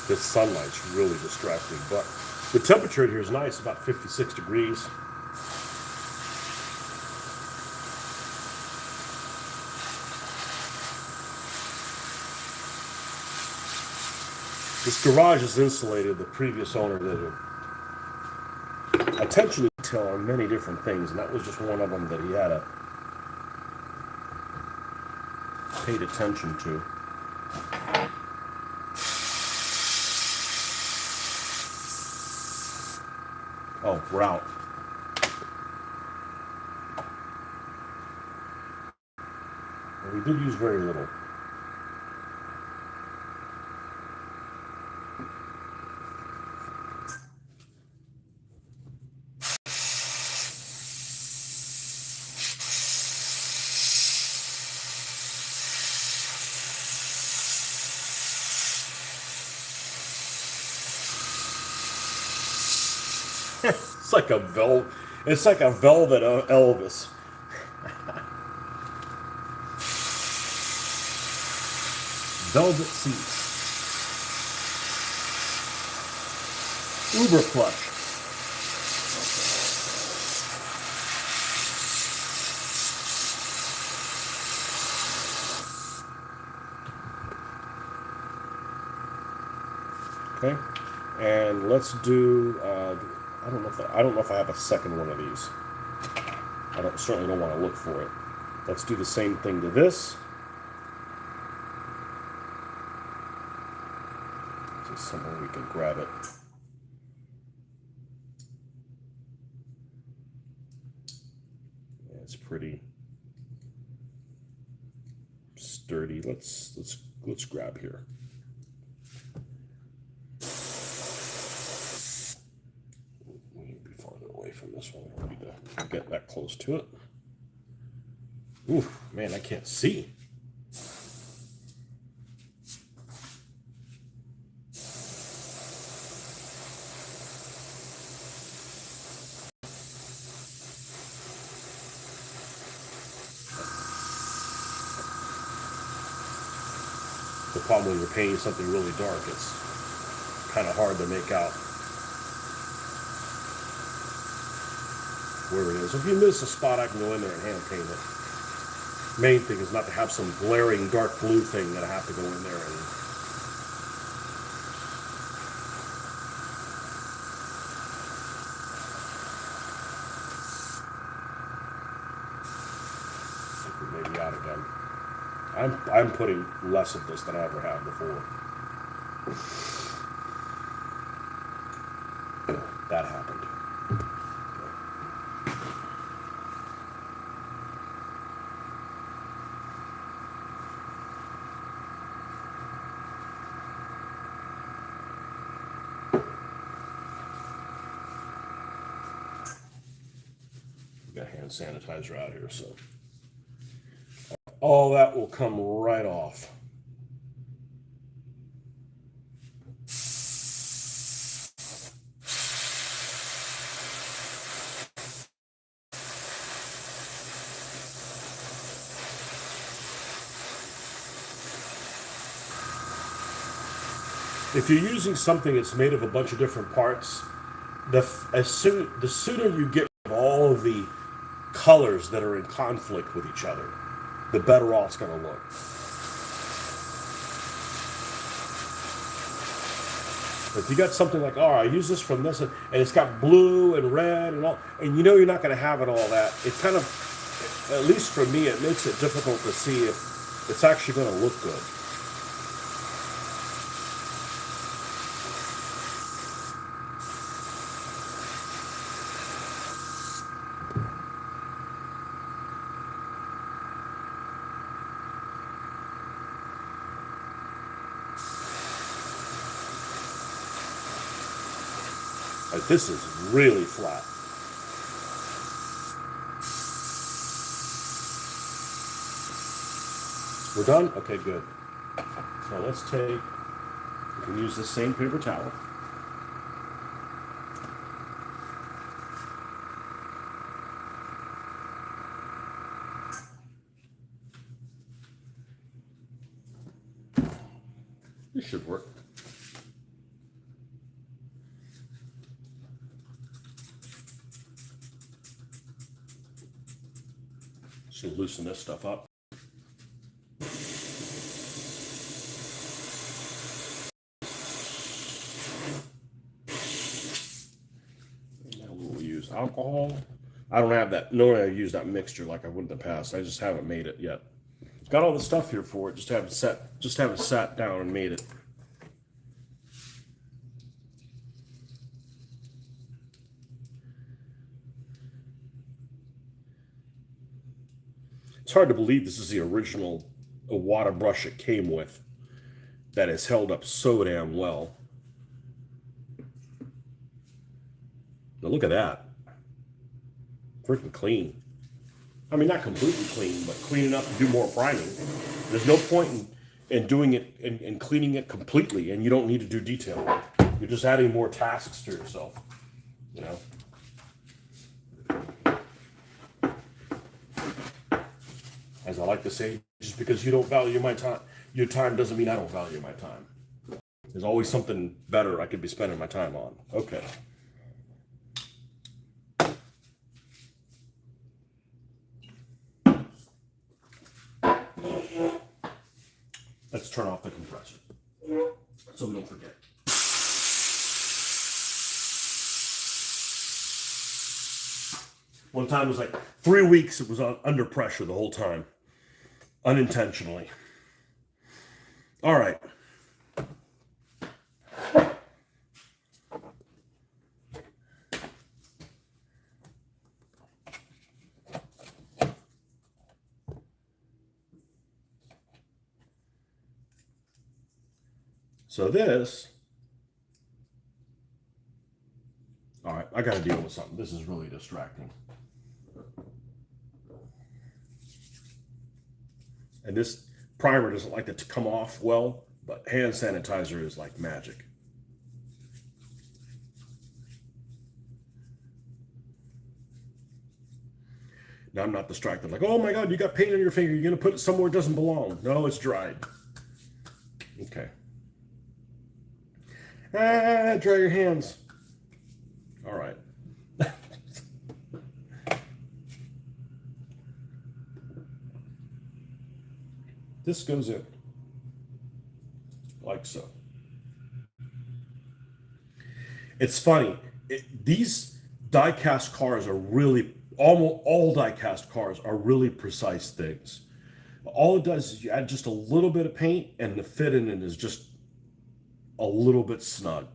This sunlight's really distracting, but the temperature in here is nice, about 56 degrees. This garage is insulated. The previous owner did attention to detail on many different things, and that was just one of them that he had paid attention to. Oh, we're out. Well, we did use very little. It's like a velvet Elvis. Velvet seats. Uber plush. Okay, and let's do. I don't know if I have a second one of these. Certainly don't want to look for it. Let's do the same thing to this. This is somewhere we can grab it. Yeah, it's pretty sturdy. Let's grab here. We need to be farther away from this one. I don't need to get that close to it. Ooh, man, I can't see. The problem when you're painting something really dark, it's kind of hard to make out where it is. If you miss a spot, I can go in there and hand paint it. Main thing is not to have some glaring dark blue thing that I have to go in there and maybe out again. I'm putting less of this than I ever have before. That happened. Got hand sanitizer out here, so all that will come right off. If you're using something that's made of a bunch of different parts, the sooner you get rid of all of the colors that are in conflict with each other, the better off it's going to look. If you got something like, oh, I use this from this, and it's got blue and red and all, and you know you're not going to have it all that, it kind of, at least for me, it makes it difficult to see if it's actually going to look good. Like, this is really flat. We're done? Okay, good. So let's take, we can use the same paper towel. This should work. Should loosen this stuff up. Now we'll use alcohol. I don't have that. Normally I use that mixture like I would in the past. I just haven't made it yet. Got all the stuff here for it. Just haven't sat down and made it. It's hard to believe this is the original water brush it came with that has held up so damn well. Now look at that. Freaking clean. I mean, not completely clean, but clean enough to do more priming. There's no point in doing it and cleaning it completely, and you don't need to do detail work. You're just adding more tasks to yourself, you know? As I like to say, just because you don't value my time, your time doesn't mean I don't value my time. There's always something better I could be spending my time on. Okay. Let's turn off the compressor so we don't forget. One time it was like 3 weeks, it was under pressure the whole time, unintentionally. All right. So this, all right, I got to deal with something. This is really distracting. And this primer doesn't like it to come off well, but hand sanitizer is like magic. Now I'm not distracted, like, oh my God, you got paint on your finger. You're going to put it somewhere it doesn't belong. No, it's dried. Okay. Dry your hands. All right. This goes in like so. It's funny. These die-cast cars are really, almost all die-cast cars are really precise things. All it does is you add just a little bit of paint and the fit in it is just a little bit snug.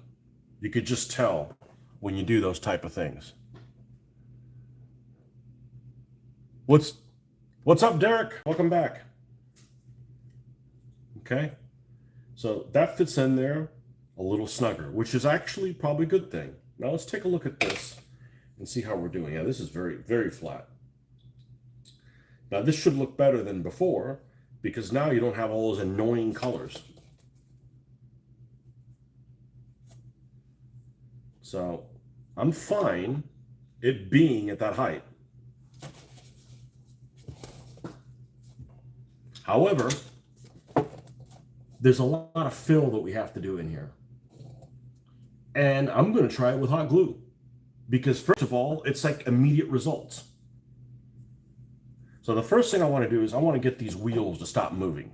You could just tell when you do those type of things. What's up, Derek? Welcome back. Okay. So that fits in there a little snugger, which is actually probably a good thing. Now let's take a look at this and see how we're doing. Yeah, this is very, very flat. Now this should look better than before because now you don't have all those annoying colors. So I'm fine it being at that height. However, there's a lot of fill that we have to do in here. And I'm going to try it with hot glue because first of all, it's like immediate results. So the first thing I want to do is I want to get these wheels to stop moving.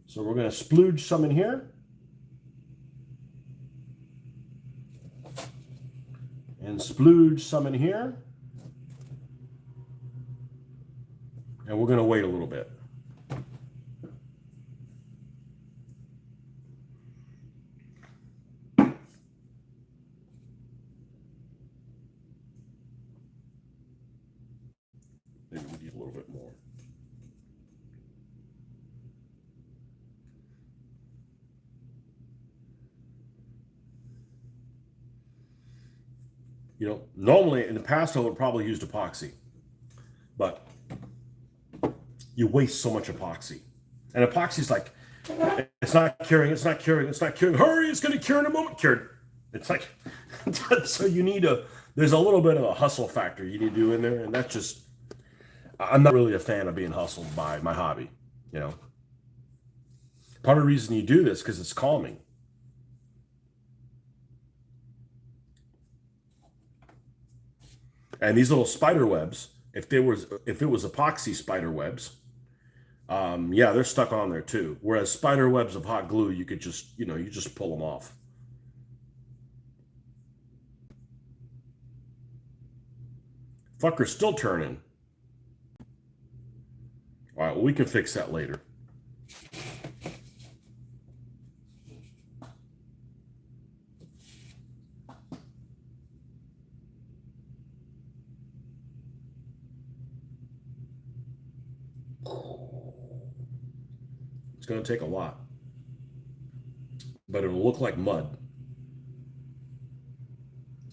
So we're going to splooge some in here. And splooge some in here. And we're going to wait a little bit. Maybe we need a little bit more. You know, normally in the past I would probably used epoxy, but you waste so much epoxy. And epoxy's like, it's not curing, it's not curing, it's not curing. Hurry, it's going to cure in a moment. Cured. It's like, so you need there's a little bit of a hustle factor you need to do in there. And that's just, I'm not really a fan of being hustled by my hobby, you know. Part of the reason you do this because it's calming. And these little spider webs, if it was epoxy spider webs, yeah, they're stuck on there too. Whereas spider webs of hot glue, you could just, you just pull them off. Fucker's still turning. All right, well, we can fix that later. It's going to take a lot, but it'll look like mud.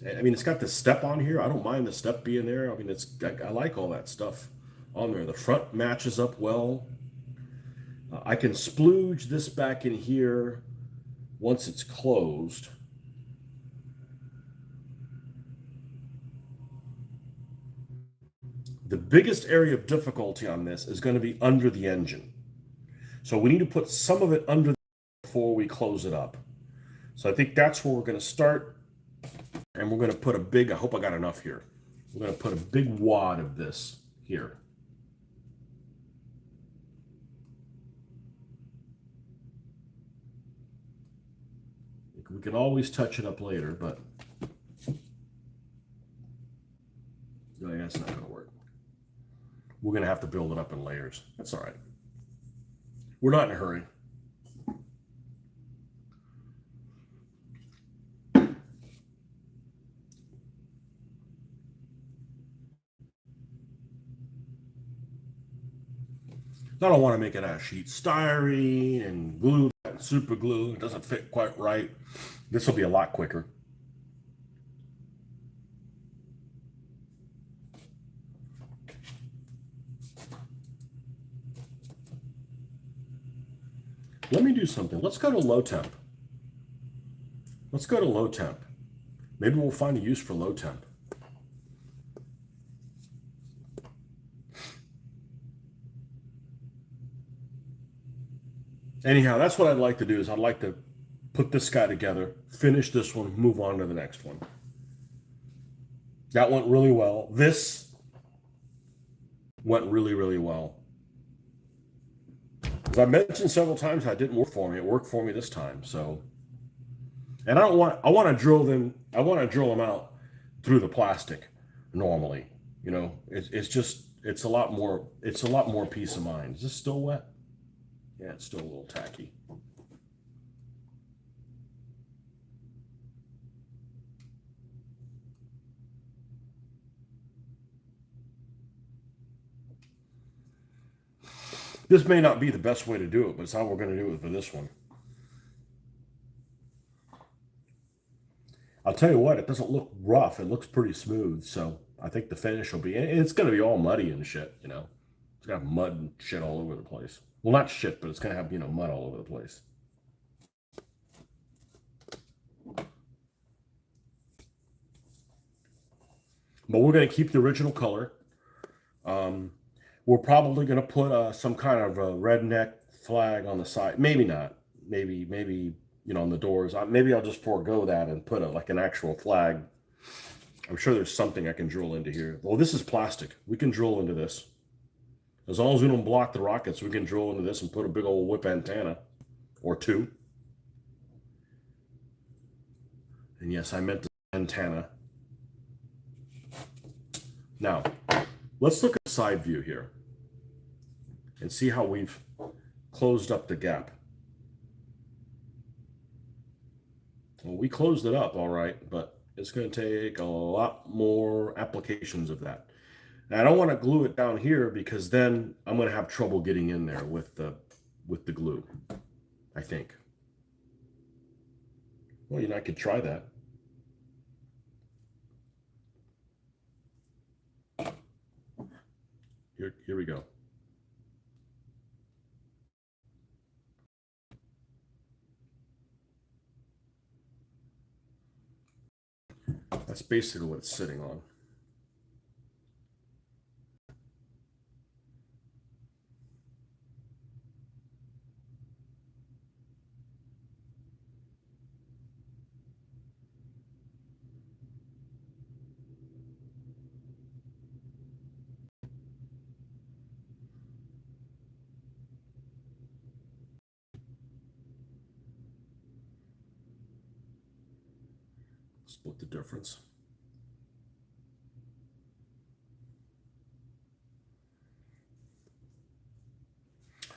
I mean, it's got the step on here. I don't mind the step being there. I mean, I like all that stuff on there. The front matches up well. I can splooge this back in here once it's closed. The biggest area of difficulty on this is going to be under the engine. So we need to put some of it under before we close it up. So I think that's where we're going to start. And we're going to put a big, I hope I got enough here. We're going to put a big wad of this here. We can always touch it up later, but we're going to have to build it up in layers. That's all right. We're not in a hurry. I don't want to make it out of sheet styrene and glue, super glue. It doesn't fit quite right. This will be a lot quicker. Let me do something. Let's go to low temp. Let's go to low temp. Maybe we'll find a use for low temp. Anyhow, that's what I'd like to do is I'd like to put this guy together, finish this one, move on to the next one. That went really well. This went really, really well. As I mentioned several times, it didn't work for me. It worked for me this time. So, and I want to drill them out through the plastic normally. You know, it's a lot more peace of mind. Is this still wet? Yeah, it's still a little tacky. This may not be the best way to do it, but it's how we're going to do it for this one. I'll tell you what, it doesn't look rough. It looks pretty smooth. So I think the finish will be, and it's going to be all muddy and shit, you know. It's going to have mud and shit all over the place. Well, not shit, but it's going to have, you know, mud all over the place. But we're going to keep the original color. We're probably going to put some kind of a redneck flag on the side. Maybe not. Maybe, you know, on the doors. Maybe I'll just forego that and put like an actual flag. I'm sure there's something I can drill into here. Well, this is plastic. We can drill into this. As long as we don't block the rockets, we can drill into this and put a big old whip antenna or two. And yes, I meant the antenna. Now, let's look at the side view here and see how we've closed up the gap. Well, we closed it up all right, but it's going to take a lot more applications of that. And I don't want to glue it down here because then I'm going to have trouble getting in there with the glue, I think. Well, you know, I could try that. Here we go. That's basically what it's sitting on. Split the difference.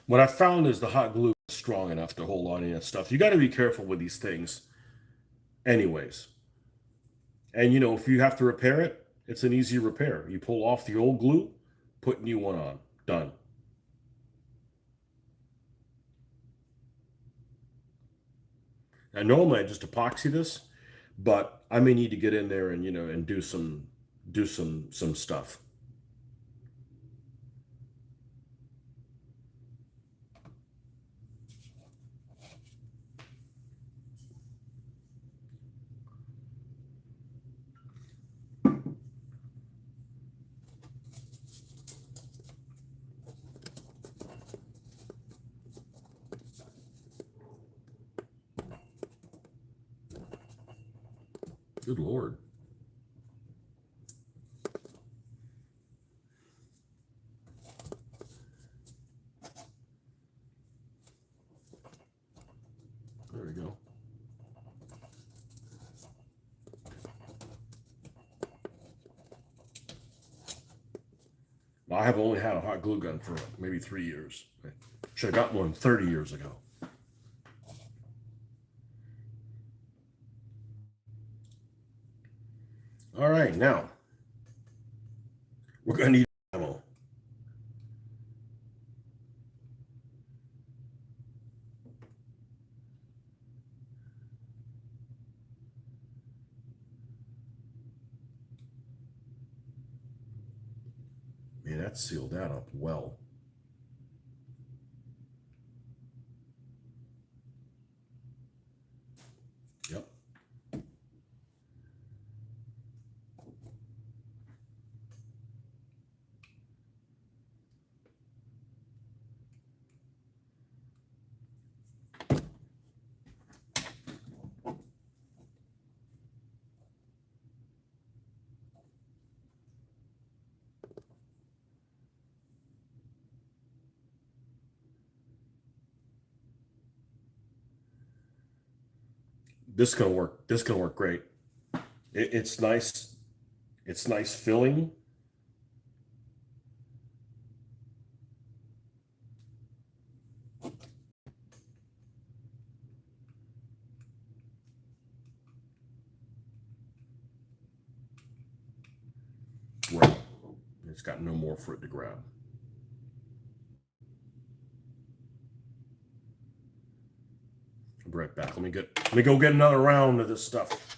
What I found is the hot glue is strong enough to hold on to that stuff. You got to be careful with these things anyways. And, you know, if you have to repair it, it's an easy repair. You pull off the old glue, put new one on. Done. Now, normally I just epoxy this, but I may need to get in there and, you know, and do some stuff. Good Lord. There we go. I have only had a hot glue gun for maybe 3 years. I should have got one 30 years ago. All right, now we're going to need ammo. Man, that sealed that up well. Yep. This is gonna work. This is gonna work great. It's nice. It's nice filling. Right. It's got no more for it to grab. I'll be right back. Let me go get another round of this stuff.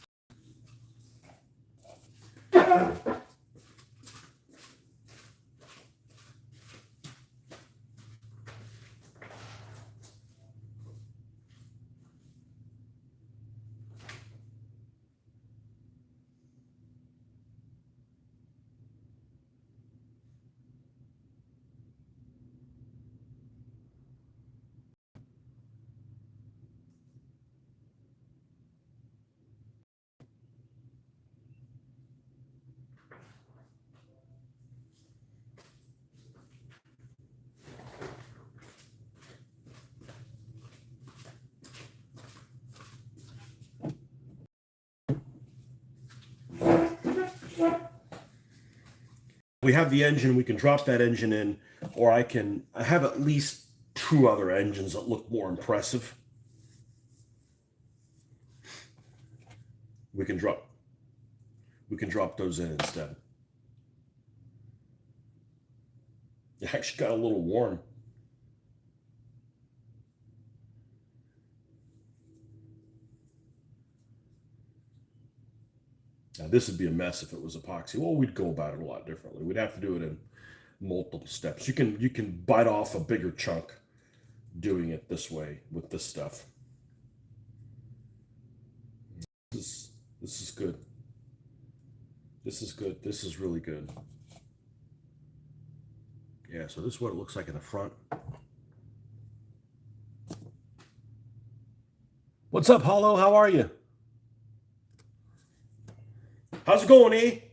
We have the engine. We can drop that engine in, or I have at least 2 other engines that look more impressive. We can drop those in instead. It actually got a little warm. Now, this would be a mess if it was epoxy. Well, we'd go about it a lot differently. We'd have to do it in multiple steps. You can bite off a bigger chunk doing it this way with this stuff. This is good. This is good. This is really good. Yeah, so this is what it looks like in the front. What's up, Hollow? How are you? How's it going, E?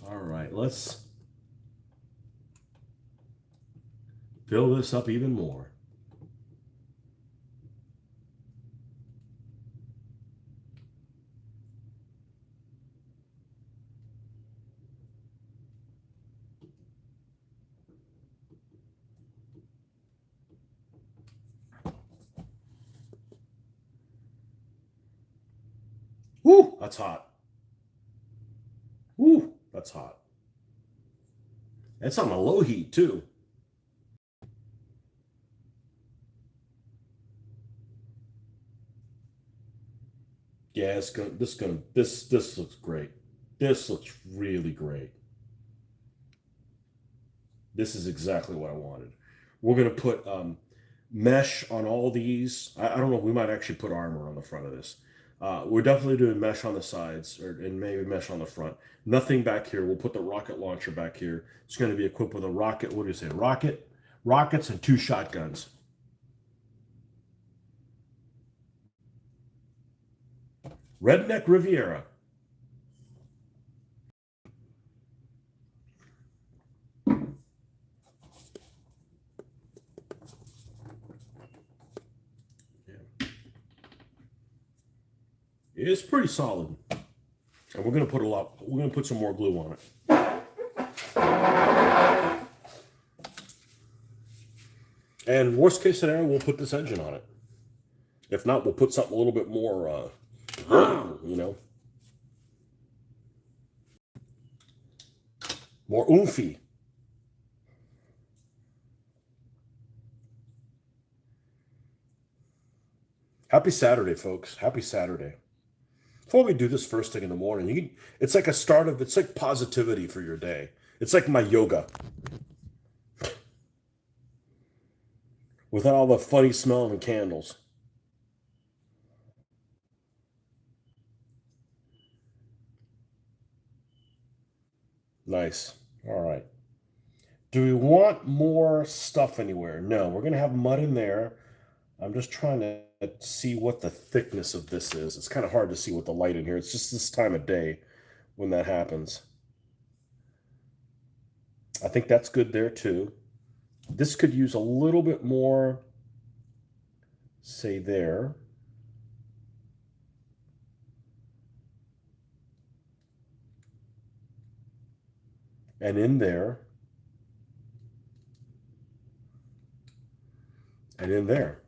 All right, let's fill this up even more. Woo, that's hot. Woo, that's hot. It's on a low heat too. Yeah, this looks great. This looks really great. This is exactly what I wanted. We're gonna put mesh on all these. I don't know. We might actually put armor on the front of this. We're definitely doing mesh on the sides, and maybe mesh on the front. Nothing back here. We'll put the rocket launcher back here. It's going to be equipped with a rocket. What do you say? Rockets, and 2 shotguns. Redneck Riviera. It's pretty solid. And we're going to put we're going to put some more glue on it. And worst case scenario, we'll put this engine on it. If not, we'll put something a little bit more, you know, more oomphy. Happy Saturday, folks. Happy Saturday. Before we do this first thing in the morning, it's like it's like positivity for your day. It's like my yoga. Without all the funny smelling candles. Nice. All right. Do we want more stuff anywhere? No, we're going to have mud in there. I'm just trying to see what the thickness of this is. It's kind of hard to see with the light in here. It's just this time of day when that happens. I think that's good there too. This could use a little bit more, say there. And in there. And in there.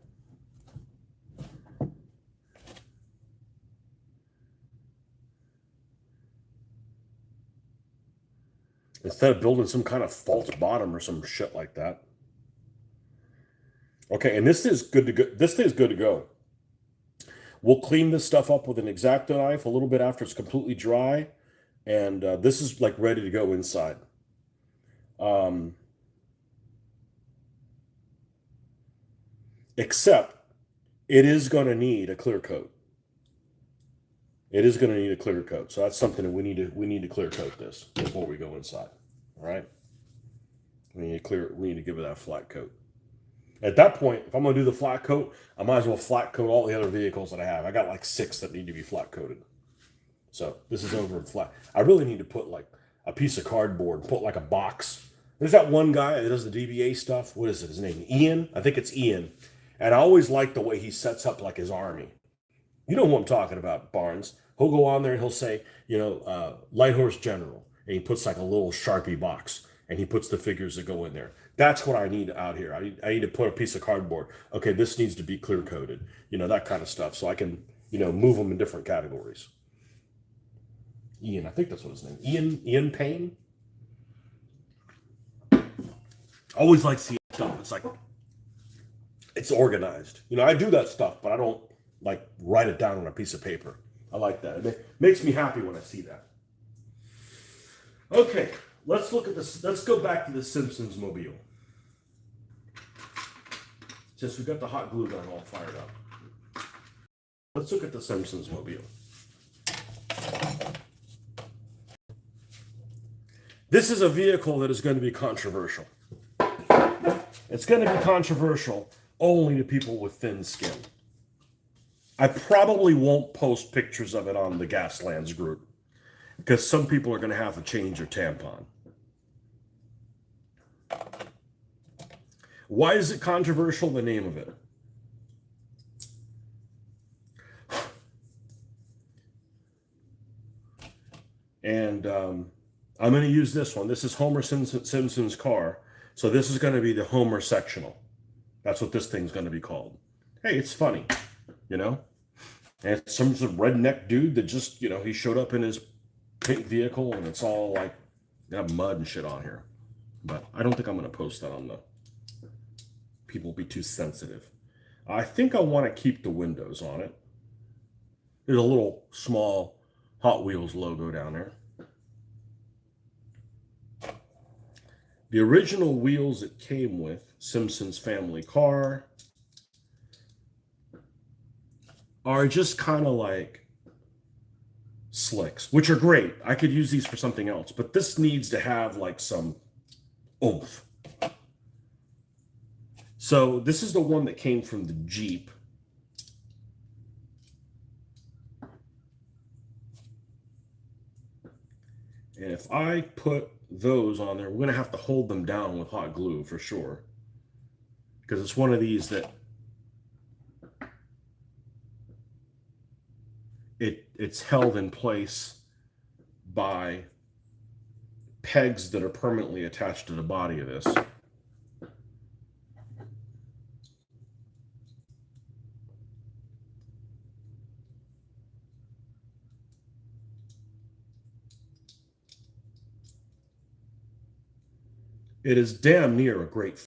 Instead of building some kind of false bottom or some shit like that. Okay, and this is good to go. This thing is good to go. We'll clean this stuff up with an X-Acto knife a little bit after it's completely dry. And this is like ready to go inside. Except it is going to need a clear coat. It is going to need a clear coat. So that's something that we need to clear coat this before we go inside. All right. We need to give it that flat coat. At that point, if I'm going to do the flat coat, I might as well flat coat all the other vehicles that I have. I got like 6 that need to be flat coated. So this is over and flat. I really need to put like a piece of cardboard, put like a box. There's that one guy that does the DBA stuff. What is it? His name? Ian? I think it's Ian. And I always like the way he sets up like his army. You know who I'm talking about, Barnes. He'll go on there and he'll say, you know, Light Horse General. And he puts like a little Sharpie box. And he puts the figures that go in there. That's what I need out here. I need to put a piece of cardboard. Okay, this needs to be clear coated. You know, that kind of stuff. So I can, you know, move them in different categories. Ian, I think that's what his name is. Ian Payne? Always like seeing stuff. It's like, it's organized. You know, I do that stuff, but I don't like write it down on a piece of paper. I like that. It makes me happy when I see that. Okay, let's look at this. Let's go back to the Simpsons mobile. Since we got the hot glue gun all fired up. Let's look at the Simpsons mobile. This is a vehicle that is going to be controversial. It's going to be controversial only to people with thin skin. I probably won't post pictures of it on the Gaslands group because some people are going to have to change their tampon. Why is it controversial? The name of it. And I'm going to use this one. This is Homer Simpson's car. So this is going to be the Homer sectional. That's what this thing's going to be called. Hey, it's funny, you know? And it's some redneck dude that just, you know, he showed up in his pink vehicle and it's all like, got mud and shit on here. But I don't think I'm going to post that on the... People will be too sensitive. I think I want to keep the windows on it. There's a little small Hot Wheels logo down there. The original wheels it came with, Simpsons family car, are just kind of like slicks, which are great. I could use these for something else, but this needs to have like some oomph. So this is the one that came from the Jeep. And if I put those on there, we're going to have to hold them down with hot glue for sure. Because it's one of these that it's held in place by pegs that are permanently attached to the body of this. It is damn near a great.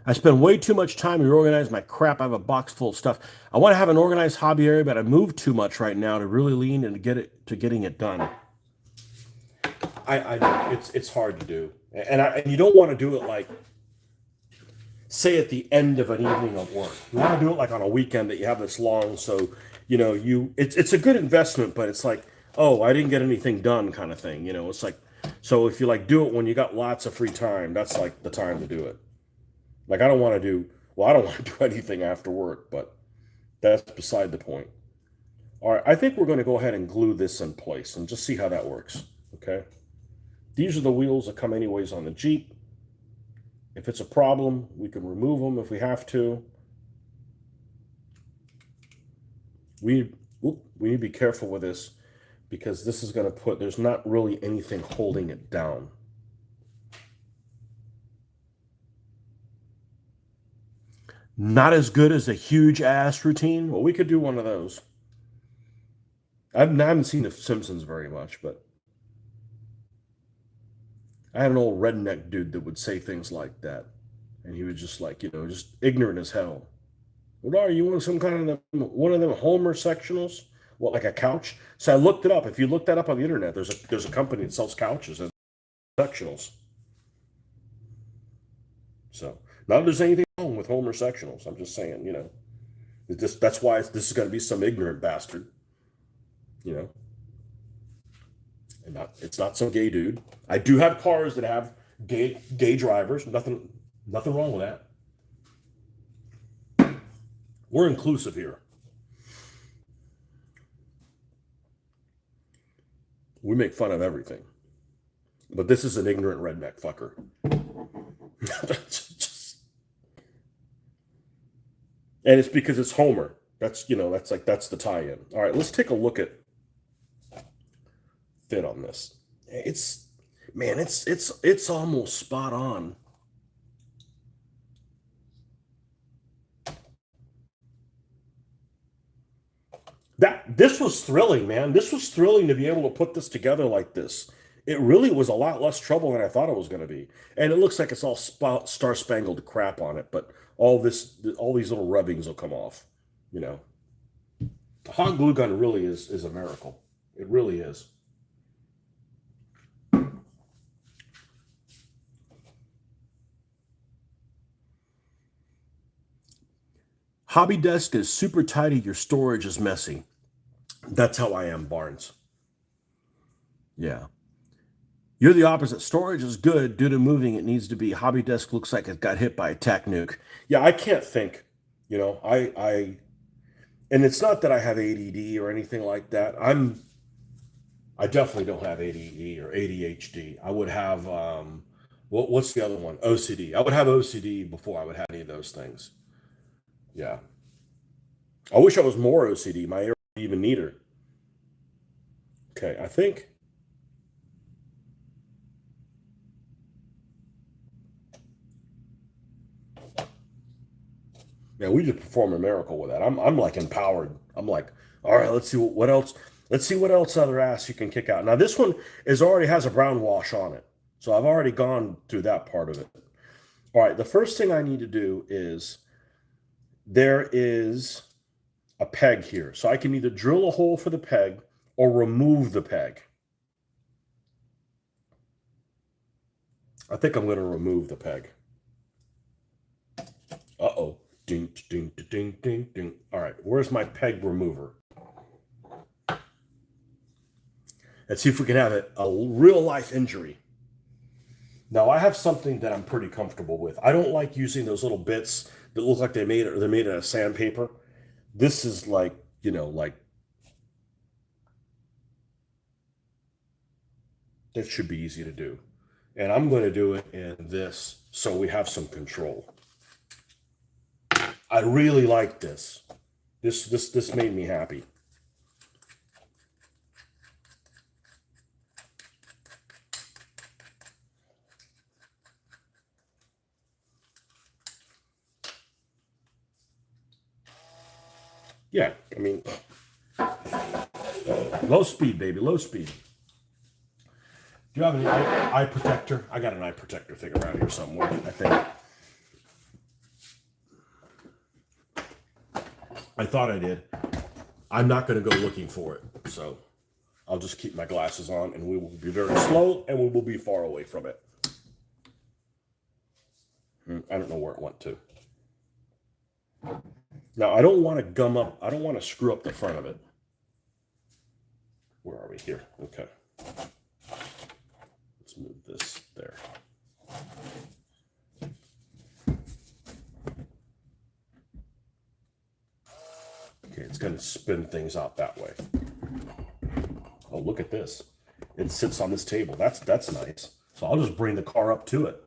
I spend way too much time to reorganize my crap. I have a box full of stuff. I want to have an organized hobby area, but I move too much right now to really lean and getting it done. It's hard to do, and you don't want to do it like, say, at the end of an evening of work. You want to do it like on a weekend that you have this long, so it's a good investment, but it's like, oh, I didn't get anything done kind of thing. It's like, so if you like do it when you got lots of free time, that's like the time to do it. Like I don't want to do anything after work, but that's beside the point. All right, I think we're going to go ahead and glue this in place and just see how that works. Okay. These are the wheels that come anyways on the Jeep. If it's a problem, we can remove them if we have to. We need to be careful with this because this is going to there's not really anything holding it down. Not as good as a huge ass routine. Well, we could do one of those. I haven't seen The Simpsons very much, but I had an old redneck dude that would say things like that. And he was just like, just ignorant as hell. What are you, want some kind of one of them Homer sectionals? What, like a couch? So I looked it up. If you look that up on the internet, there's a company that sells couches and sectionals. So not that there's anything wrong with Homer sectionals. I'm just saying, that's why this is going to be some ignorant bastard, and it's not some gay dude. I do have cars that have gay drivers. Nothing wrong with that. We're inclusive here. We make fun of everything. But this is an ignorant redneck fucker. And it's because it's Homer. That's the tie-in. All right, let's take a look at fit on this. It's almost spot on. This was thrilling, man. This was thrilling to be able to put this together like this. It really was a lot less trouble than I thought it was going to be. And it looks like it's all star-spangled crap on it, but all these little rubbings will come off. The hot glue gun really is a miracle. It really is. Hobby desk is super tidy. Your storage is messy. That's how I am, Barnes. Yeah. You're the opposite. Storage is good. Due to moving, it needs to be. Hobby desk looks like it got hit by a tac nuke. Yeah, I can't think. And it's not that I have ADD or anything like that. I definitely don't have ADD or ADHD. I would have what's the other one? OCD. I would have OCD before I would have any of those things. Yeah. I wish I was more OCD. My hair would be even neater. Okay, I think. Yeah, we just perform a miracle with that. I'm like empowered. I'm like, all right, let's see what else. Let's see what else other ass you can kick out. Now this one already has a brown wash on it, so I've already gone through that part of it. All right, the first thing I need to do is there is a peg here, so I can either drill a hole for the peg or remove the peg. I think I'm going to remove the peg. Uh-oh. Ding, ding, ding, ding, ding. All right, where's my peg remover? Let's see if we can have a real life injury. Now, I have something that I'm pretty comfortable with. I don't like using those little bits that look like they're made out of sandpaper. This is like, That should be easy to do. And I'm going to do it in this so we have some control. I really like this. This made me happy. Yeah, I mean, low speed, baby, low speed. Do you have any eye protector? I got an eye protector thing around here somewhere, I think. I thought I did. I'm not going to go looking for it, so I'll just keep my glasses on, and we will be very slow, and we will be far away from it. I don't know where it went to. Now, I don't want to gum up. I don't want to screw up the front of it. Where are we here? Okay. Let's move this there. Okay, it's going to spin things out that way. Oh, look at this. It sits on this table. That's nice. So I'll just bring the car up to it.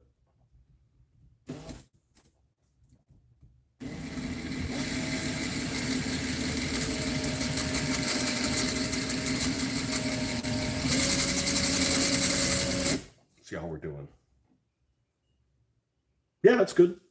See how we're doing. Yeah, that's good.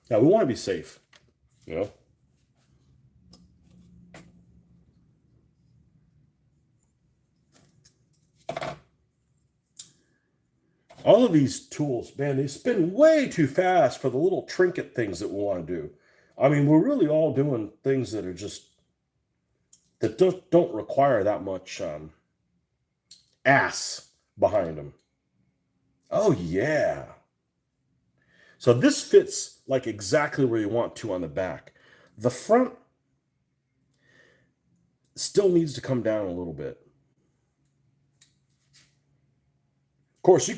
Now, we want to be safe, you know? All of these tools, man, they spin way too fast for the little trinket things that we want to do. I mean, we're really all doing things that are just, that don't require that much ass behind them. Oh, yeah. So this fits like exactly where you want to on the back. The front still needs to come down a little bit. Of course,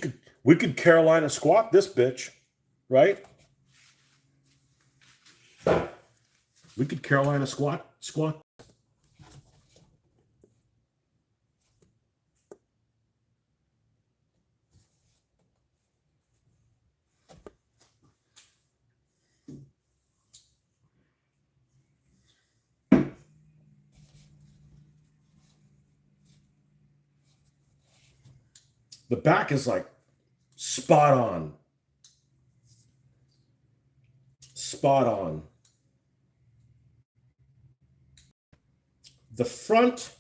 we could Carolina squat this bitch, right? We could Carolina squat. The back is like spot on. Spot on. The front,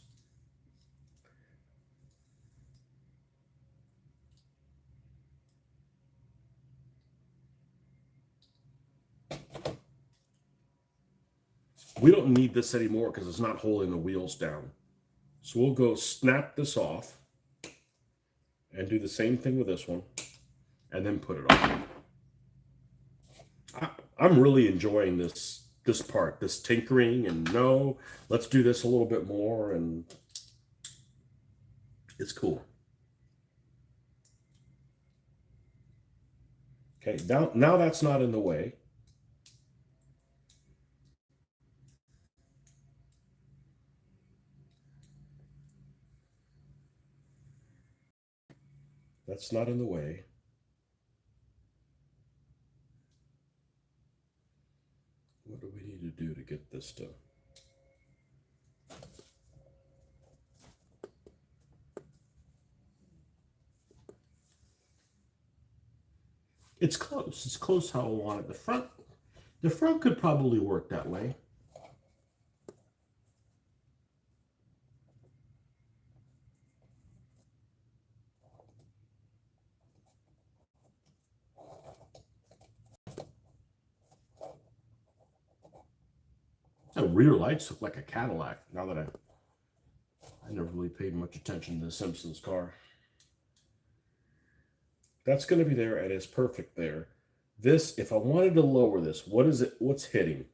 we don't need this anymore because it's not holding the wheels down. So we'll go snap this off and do the same thing with this one and then put it on. I'm really enjoying this part, this tinkering, and no, let's do this a little bit more, and it's cool. Okay, now that's not in the way. That's not in the way. What do we need to do to get this done? It's close. It's close how I want it. The front could probably work that way. rear lights look like a Cadillac. Now that I never really paid much attention to the Simpsons car. That's going to be there, and it's perfect there. This, if I wanted to lower this, what is it? What's hitting?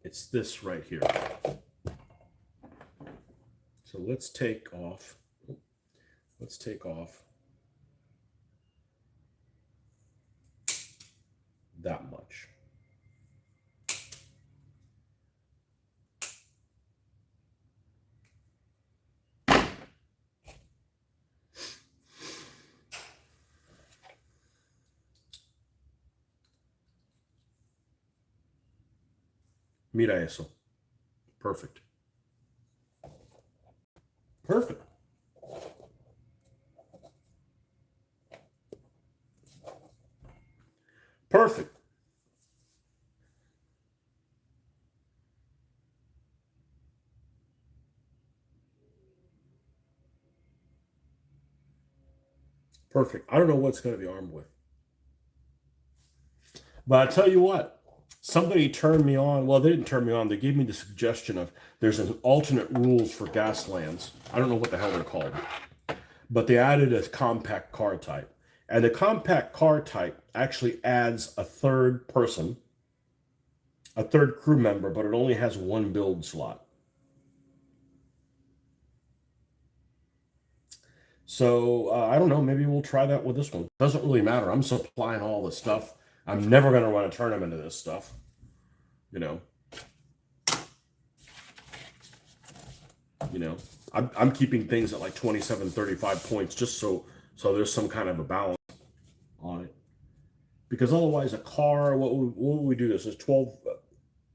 It's this right here. So let's take off. Let's take off that much. Mira eso. Perfect. Perfect. Perfect. Perfect. I don't know what's going to be armed with. But I tell you what, somebody turned me on. Well, they didn't turn me on. They gave me the suggestion of there's an alternate rules for Gaslands. I don't know what the hell they're called. But they added a compact car type. And the compact car type actually adds a third person, a third crew member, but it only has one build slot. So I don't know. Maybe we'll try that with this one. Doesn't really matter. I'm supplying all the stuff. I'm never going to run a tournament of this stuff. You know. I'm keeping things at like 27, 35 points just so there's some kind of a balance on it. Because otherwise, a car, what would we do? This is 12.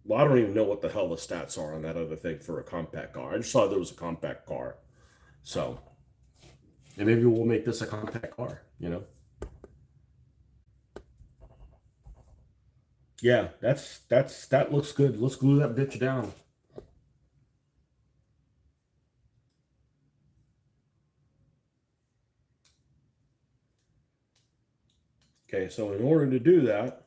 Well, I don't even know what the hell the stats are on that other thing for a compact car. I just saw there was a compact car. So, and maybe we'll make this a compact car, Yeah, that looks good. Let's glue that bitch down. Okay, so in order to do that,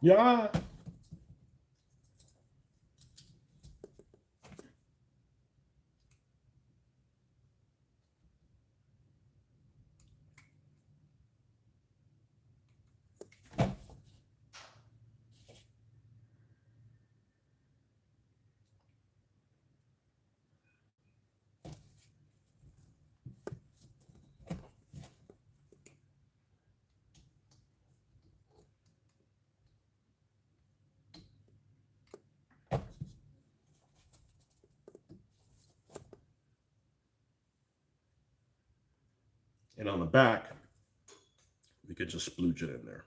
yeah. And on the back, we could just splooge it in there.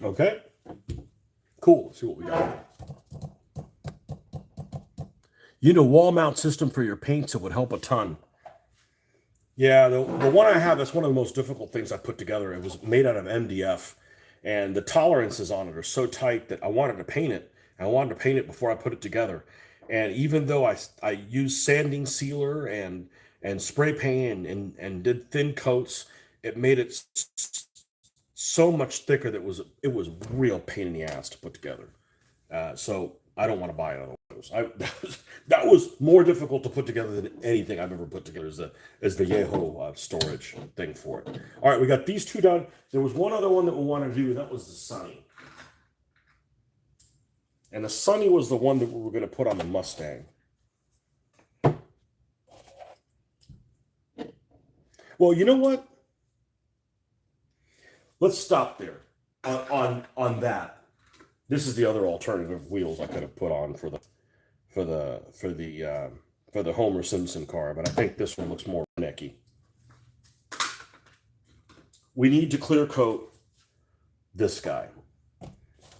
Okay. Cool. Let's see what we got. Wall mount system for your paints, it would help a ton. Yeah, the one I have, that's one of the most difficult things I put together. It was made out of MDF, and the tolerances on it are so tight that I wanted to paint it. I wanted to paint it before I put it together. And even though I used sanding sealer and spray paint and did thin coats, it made it so much thicker that it was real pain in the ass to put together. So I don't want to buy another one of those. That was more difficult to put together than anything I've ever put together as the Yeho storage thing for it. All right, we got these two done. There was one other one that we wanted to do, and that was the Sunny. And the Sunny was the one that we were going to put on the Mustang. Well, you know what? Let's stop there on that. This is the other alternative wheels I could have put on for the Homer Simpson car, but I think this one looks more necky. We need to clear coat this guy.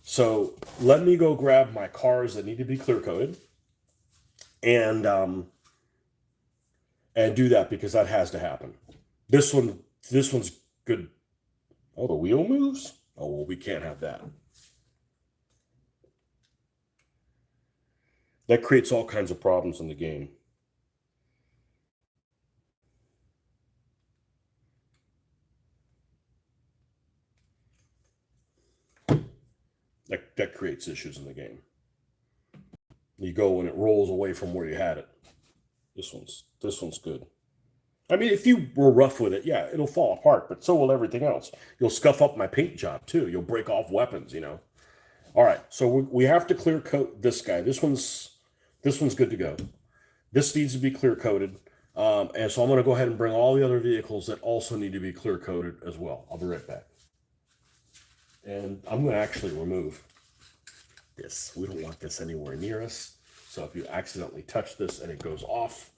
So let me go grab my cars that need to be clear coated, and do that because that has to happen. This one's good. Oh, the wheel moves? Oh, well, we can't have that. That creates all kinds of problems in the game. That creates issues in the game. You go and it rolls away from where you had it. This one's good. I mean, if you were rough with it, yeah, it'll fall apart, but so will everything else. You'll scuff up my paint job too. You'll break off weapons, you know. All right, so we have to clear coat this guy. This one's good to go. This needs to be clear coated, and so I'm going to go ahead and bring all the other vehicles that also need to be clear coated as well. I'll be right back. And I'm going to actually remove this. We don't want this anywhere near us. So if you accidentally touch this and it goes off,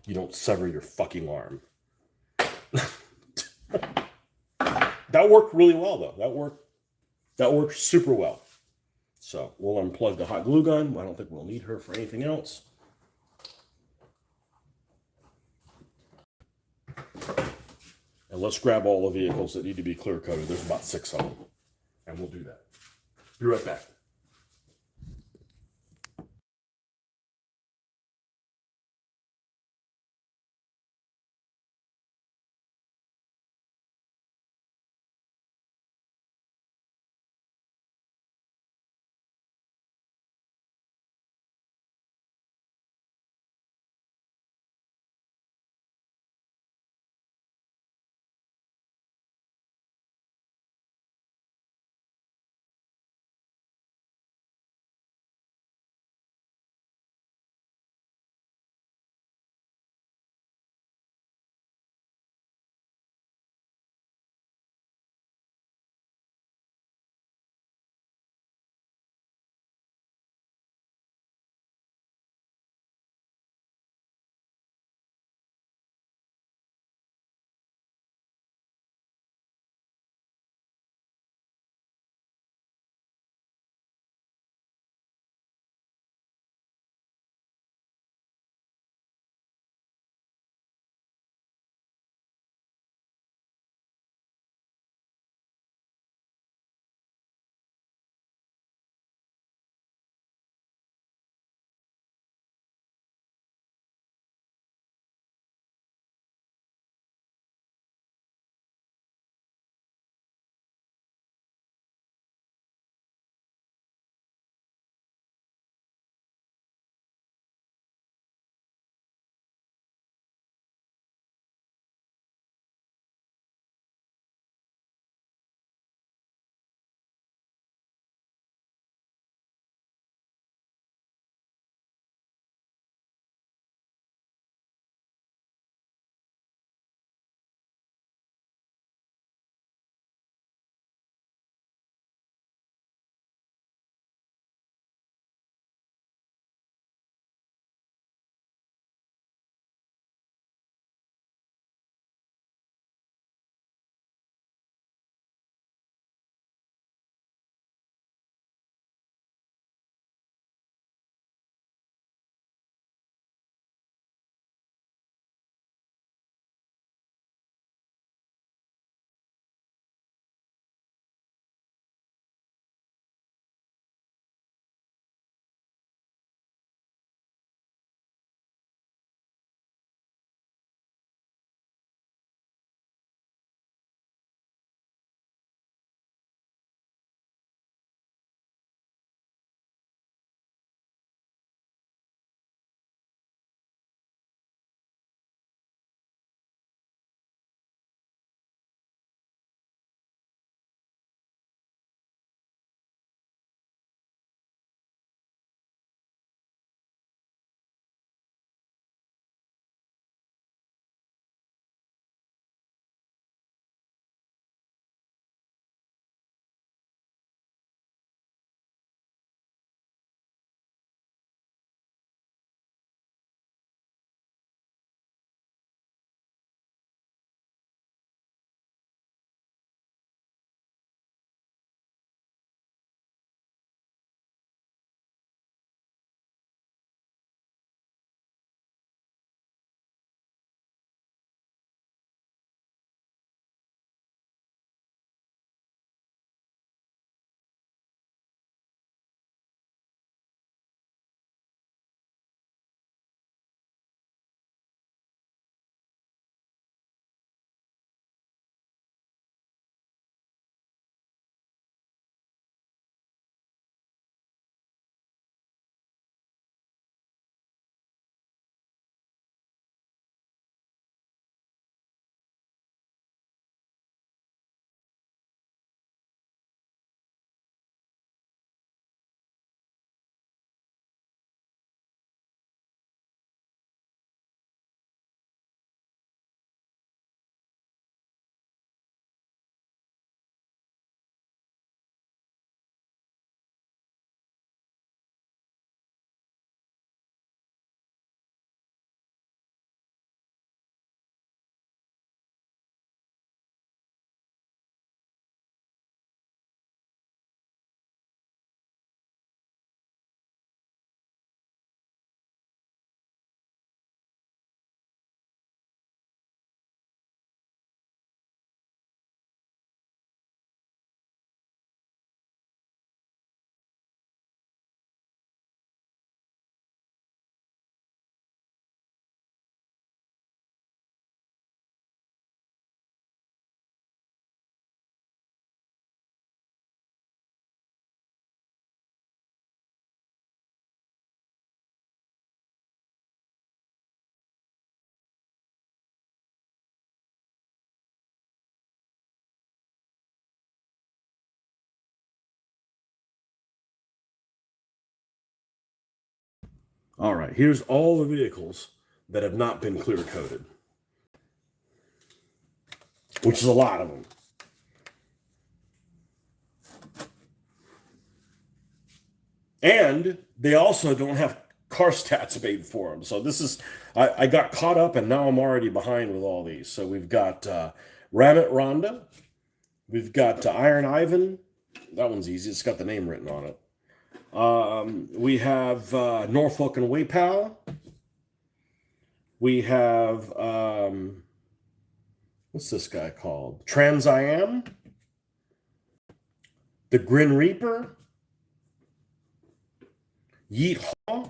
you don't sever your fucking arm. That worked really well, though. That worked super well. So we'll unplug the hot glue gun. I don't think we'll need her for anything else. And let's grab all the vehicles that need to be clear coated. There's about 6 of them. And we'll do that. Be right back. All right, here's all the vehicles that have not been clear coated, which is a lot of them. And they also don't have car stats made for them. So this is, I got caught up and now I'm already behind with all these. So we've got Ramit Rhonda. We've got Iron Ivan. That one's easy. It's got the name written on it. We have Norfolk and Waypal. We have, what's this guy called? Trans-I-Am. The Grin Reaper. Yeet Haw.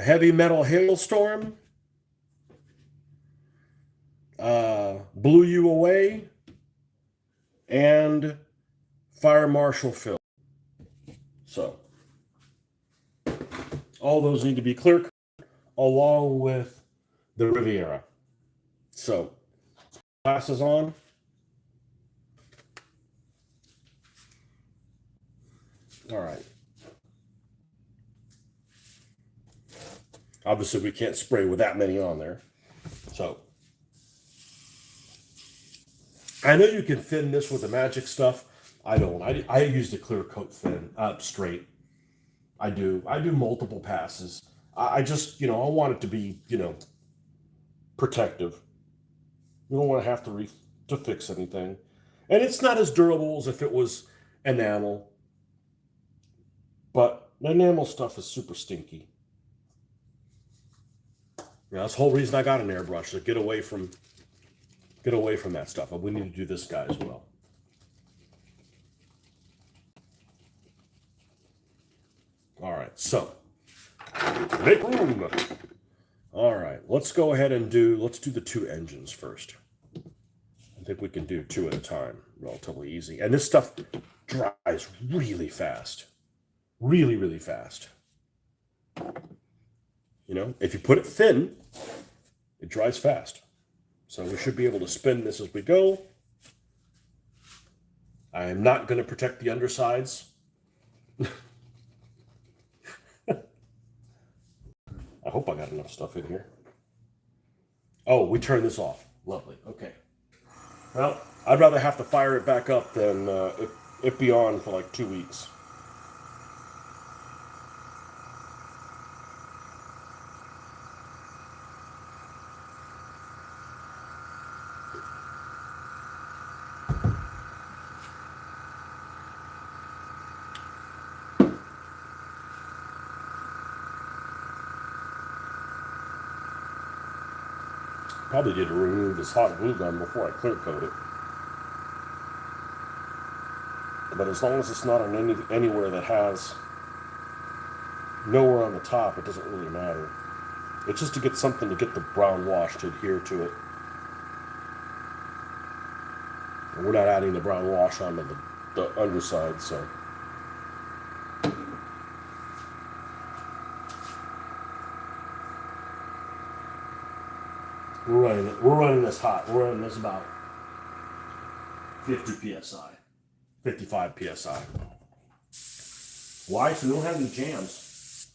Heavy Metal Hailstorm. Blew You Away. And Fire Marshal Phil. So, all those need to be clear cut along with the Riviera. So, glasses on. All right. Obviously, we can't spray with that many on there. So, I know you can thin this with the magic stuff. I don't. I use the clear coat thin, straight. I do multiple passes. I just, I want it to be, protective. You don't want to have to fix anything. And it's not as durable as if it was enamel. But enamel stuff is super stinky. That's the whole reason I got an airbrush, to get away from that stuff. But we need to do this guy as well. All right, so make room. All right, let's go ahead and let's do the two engines first. I think we can do two at a time, relatively easy. And this stuff dries really fast. Really, really fast. If you put it thin, it dries fast. So we should be able to spin this as we go. I am not going to protect the undersides. I hope I got enough stuff in here. Oh, we turned this off. Lovely. Okay. Well, I'd rather have to fire it back up than it be on for like 2 weeks. Probably need to remove this hot glue gun before I clear coat it. But as long as it's not on anywhere that has nowhere on the top, it doesn't really matter. It's just to get something to get the brown wash to adhere to it. And we're not adding the brown wash onto the underside, so. We're running this hot. We're running this about 50 psi, 55 psi. Why? So we don't have any jams.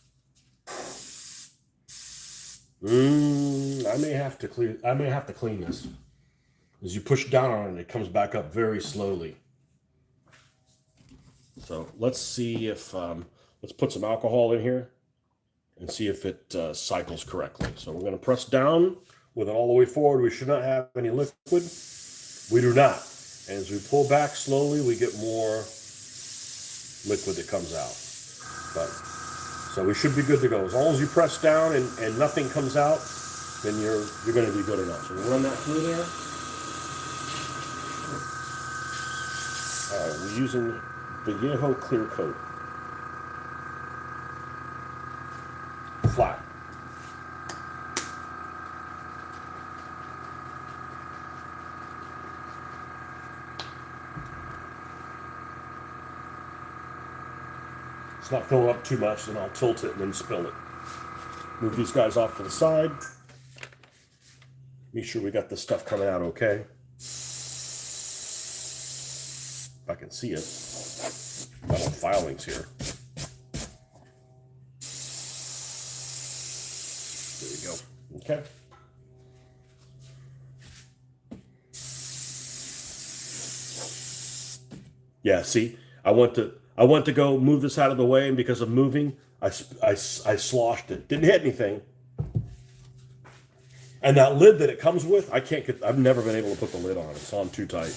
I may have to clean this. As you push down on it, it comes back up very slowly. So let's see if let's put some alcohol in here and see if it cycles correctly. So we're going to press down with it all the way forward. We should not have any liquid. We do not. And as we pull back slowly, we get more liquid that comes out. So we should be good to go. As long as you press down and nothing comes out, then you're going to be good enough. So we'll run that through there. All right, we're using Vallejo Clear Coat. Flat. It's not filling up too much, then I'll tilt it and then spill it. Move these guys off to the side. Make sure we got this stuff coming out okay. If I can see it. Got all filings here. Okay. Yeah, see, I went to go move this out of the way, and because of moving, I sloshed it. Didn't hit anything. And that lid that it comes with, I've never been able to put the lid on. It's on too tight.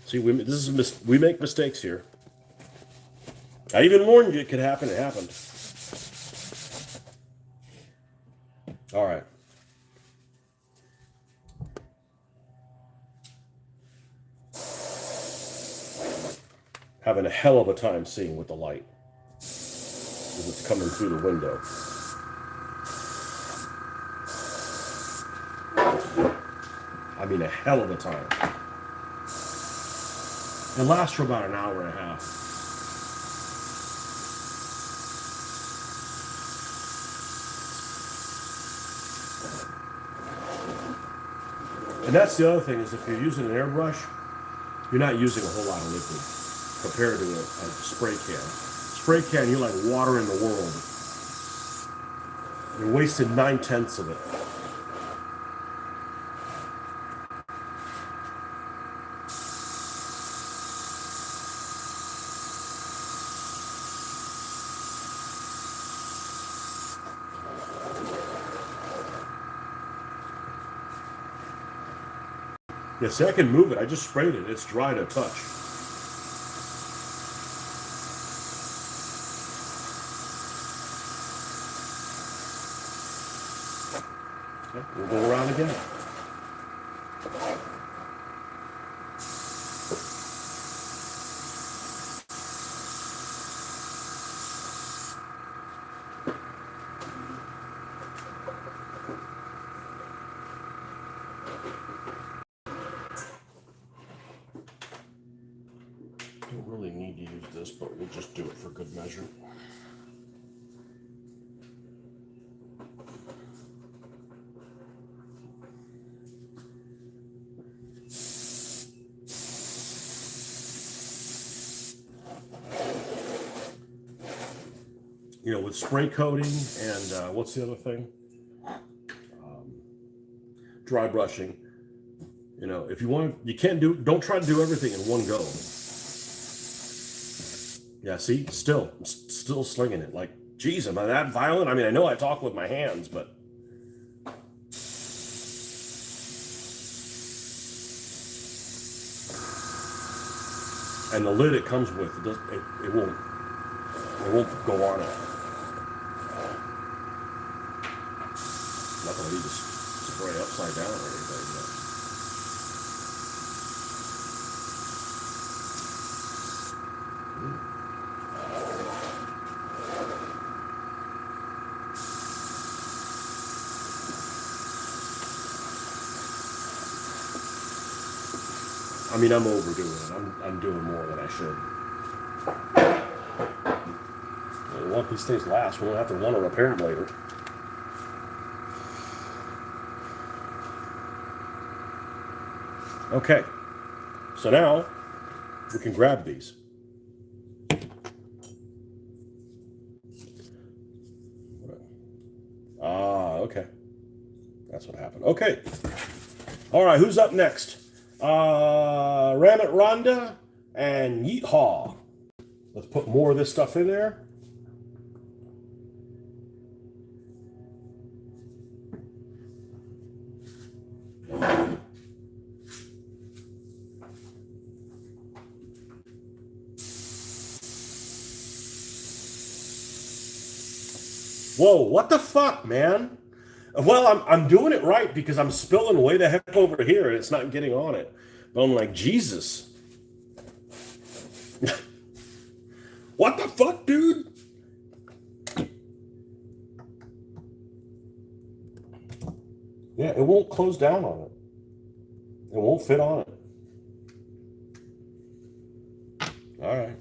See, we make mistakes here. I even warned you it could happen. It happened. All right. Having a hell of a time seeing with the light because it's coming through the window. I mean, a hell of a time. It lasts for about an hour and a half. And that's the other thing, is if you're using an airbrush, you're not using a whole lot of liquid compared to a spray can. Spray can, you're like watering the world. You're wasting 9/10 of it. Yeah, see, I can move it. I just sprayed it. It's dry to touch. Okay, we'll go around again. Don't really need to use this, but we'll just do it for good measure. You know, with spray coating and what's the other thing? Dry brushing. You know, if you want, don't try to do everything in one go. Yeah, see, still slinging it. Like, geez, am I that violent? I mean, I know I talk with my hands, but. And the lid it comes with, it won't go on it. Not gonna need to spray upside down or anything, but. I mean, I'm overdoing it. I'm doing more than I should. I want these things to last. We don't have to want to repair them later. Okay. So now we can grab these. Okay. That's what happened. Okay. All right, who's up next? Ram It Rhonda and Yeehaw. Let's put more of this stuff in there. Whoa, what the fuck, man? Well, I'm doing it right because I'm spilling way the heck over here and it's not getting on it. But I'm like, Jesus. What the fuck, dude? Yeah, it won't close down on it. It won't fit on it. All right.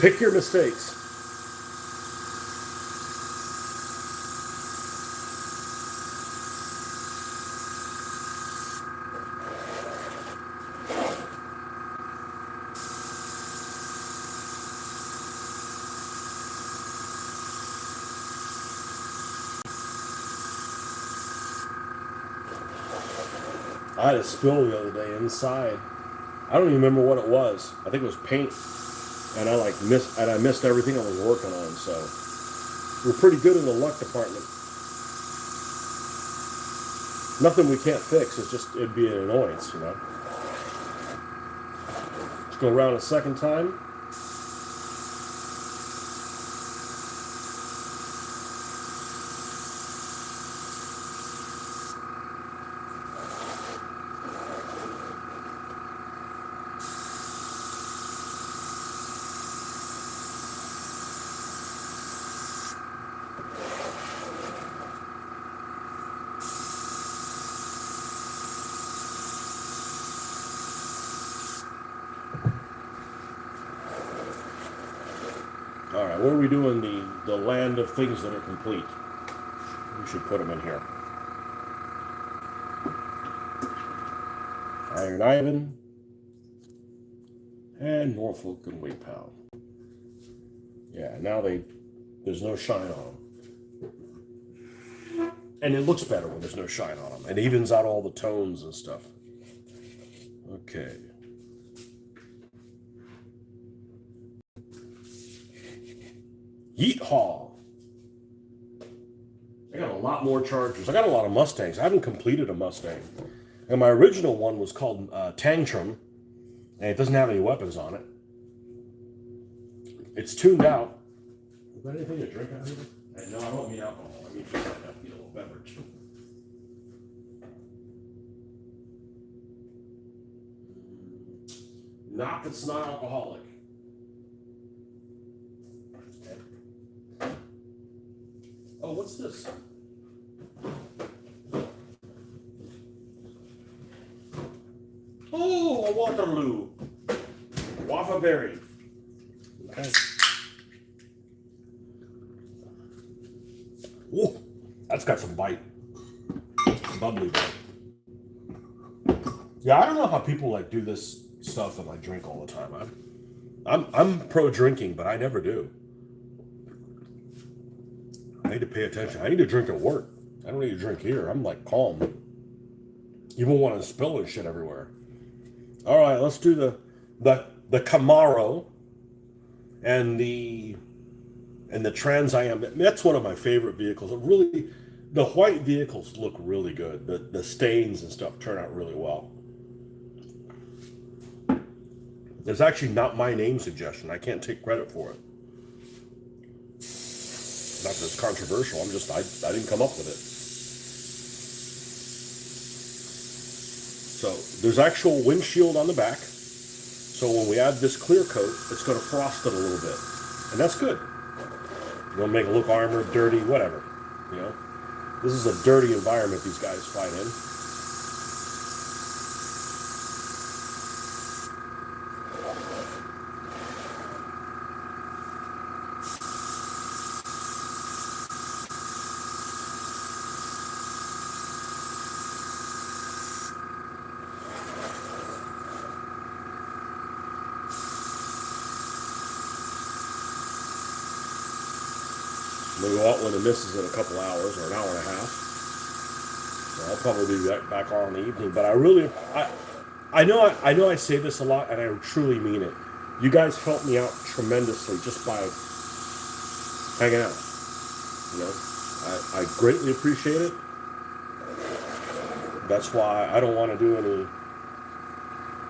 Pick your mistakes. I had a spill the other day inside. I don't even remember what it was. I think it was paint, and I missed everything I was working on. So we're pretty good in the luck department. Nothing we can't fix. It'd be an annoyance, you know. Let's go around a second time. All right, where are we doing the land of things that are complete? We should put them in here. Iron Ivan and Norfolk and Wayne Powell. Yeah, now there's no shine on them. And it looks better when there's no shine on them. It evens out all the tones and stuff. Okay. Yeehaw! I got a lot more Chargers. I got a lot of Mustangs. I haven't completed a Mustang. And my original one was called Tantrum, and it doesn't have any weapons on it. It's tuned out. Is there anything to drink out here? No, I don't mean alcohol. I mean just like a little beverage. Not that's not alcoholic. Oh, what's this? Oh, a Waterloo. Waffle berry. Okay. Whoa, that's got some bite. Bubbly bite. Yeah, I don't know how people like do this stuff and like drink all the time. I'm pro drinking, but I never do. I need to pay attention. I need to drink at work. I don't need to drink here. I'm like calm. You won't want to spill and shit everywhere. All right, let's do the Camaro and the Trans Am. That's one of my favorite vehicles. It really, the white vehicles look really good. The stains and stuff turn out really well. It's actually not my name suggestion. I can't take credit for it. Not that it's controversial. I didn't come up with it. So there's actual windshield on the back. So when we add this clear coat, it's going to frost it a little bit, and that's good. You don't make it look armored, dirty, whatever. You know, this is a dirty environment these guys fight in. We'll go out when it misses in a couple hours or an hour and a half. So I'll probably be back on in the evening. But I know I say this a lot, and I truly mean it. You guys help me out tremendously just by hanging out. You know, I greatly appreciate it. That's why I don't want to do any.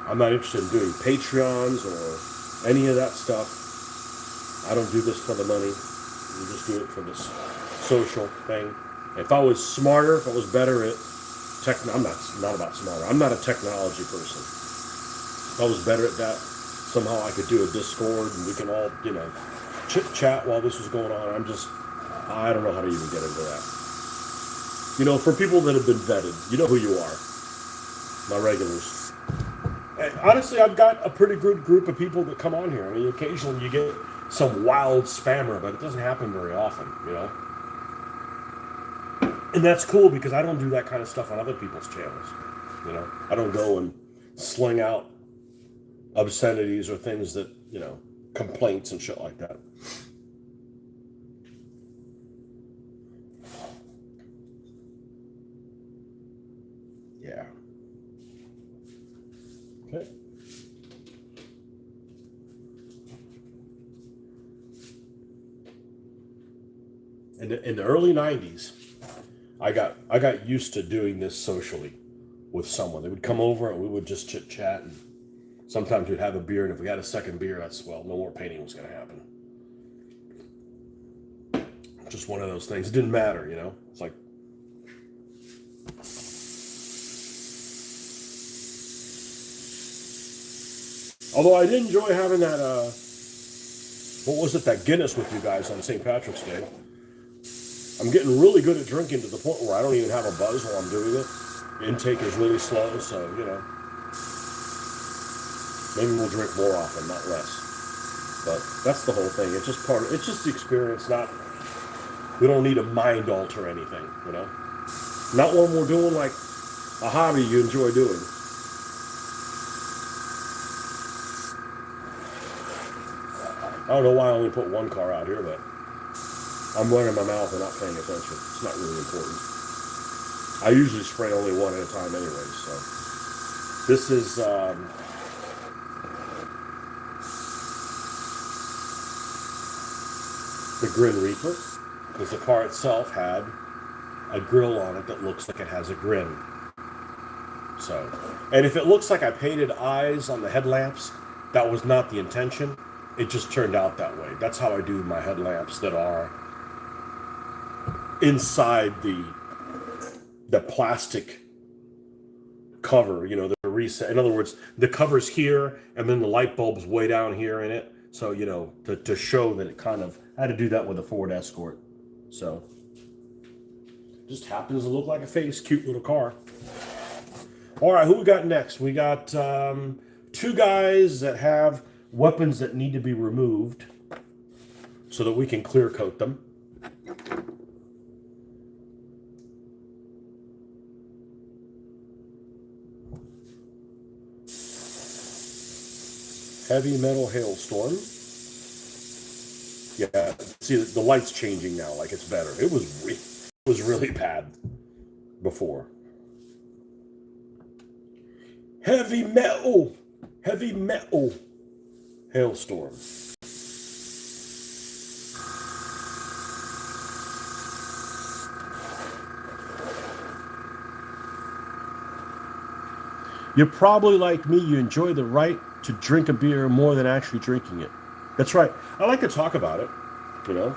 I'm not interested in doing Patreons or any of that stuff. I don't do this for the money. We just do it for this social thing. If I was smarter, if I was better at I'm not about smarter. I'm not a technology person. If I was better at that, somehow I could do a Discord and we can all, you know, chit chat while this was going on. I don't know how to even get into that. You know, for people that have been vetted, you know who you are. My regulars. And honestly, I've got a pretty good group of people that come on here. I mean, occasionally you get some wild spammer, but it doesn't happen very often, you know. And that's cool because I don't do that kind of stuff on other people's channels, you know. I don't go and sling out obscenities or things that, you know, complaints and shit like that. Yeah. Okay. In the early 90s, I got used to doing this socially with someone. They would come over and we would just chit chat, and sometimes we'd have a beer, and if we had a second beer, that's, well, no more painting was going to happen. Just one of those things. It didn't matter, you know. It's like, although I did enjoy having that what was it, that Guinness with you guys on St. Patrick's Day. I'm getting really good at drinking to the point where I don't even have a buzz while I'm doing it. Intake is really slow, so, you know, maybe we'll drink more often, not less. But that's the whole thing. It's just it's just the experience. Not, we don't need a mind alter anything, you know. Not when we're doing like a hobby you enjoy doing. I don't know why I only put one car out here, but I'm running my mouth and not paying attention. It's not really important. I usually spray only one at a time anyway, so. This is, the Grin Reaper, because the car itself had a grill on it that looks like it has a grin. So, and if it looks like I painted eyes on the headlamps, that was not the intention. It just turned out that way. That's how I do my headlamps that are inside the plastic cover, you know, the reset. In other words, the cover's here, and then the light bulb's way down here in it. So, you know, to show that it kind of, I had to do that with a Ford Escort. So, just happens to look like a face. Cute little car. All right, who we got next? We got two guys that have weapons that need to be removed so that we can clear coat them. Heavy Metal Hailstorm. Yeah, see, the light's changing now, like it's better. It was really bad before. Heavy Metal Hailstorm. You're probably like me, you enjoy the right to drink a beer more than actually drinking it. That's right. I like to talk about it, you know.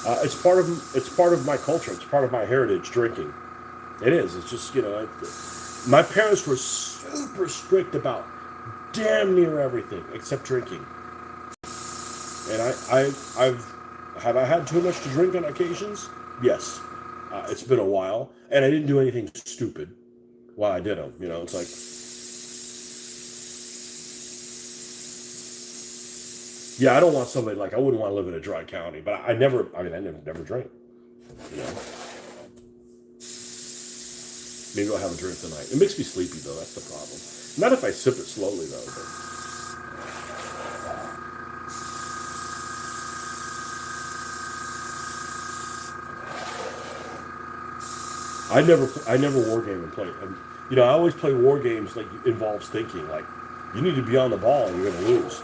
It's part of my culture. It's part of my heritage, drinking. It is. It's just, you know, my parents were super strict about damn near everything except drinking. And have I had too much to drink on occasions? Yes. It's been a while, and I didn't do anything stupid while I did them. You know, it's like, yeah, I don't want somebody, like, I wouldn't want to live in a dry county, but I never drank, you know. Maybe I'll have a drink tonight. It makes me sleepy, though. That's the problem. Not if I sip it slowly, though. But I never war game and play. You know, I always play war games like involves thinking. Like, you need to be on the ball, or you're going to lose.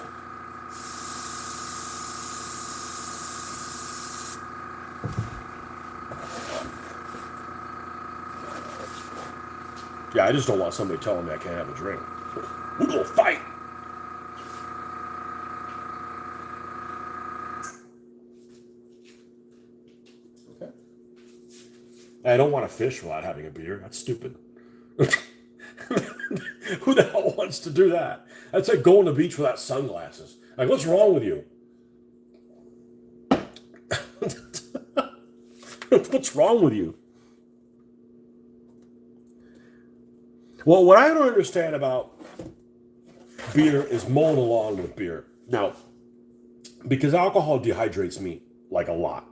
Yeah, I just don't want somebody telling me I can't have a drink. We're gonna fight. Okay. I don't want to fish without having a beer. That's stupid. Who the hell wants to do that? That's like going to the beach without sunglasses. Like, what's wrong with you? What's wrong with you? Well, what I don't understand about beer is mowing a lawn with beer. Now, because alcohol dehydrates me like a lot.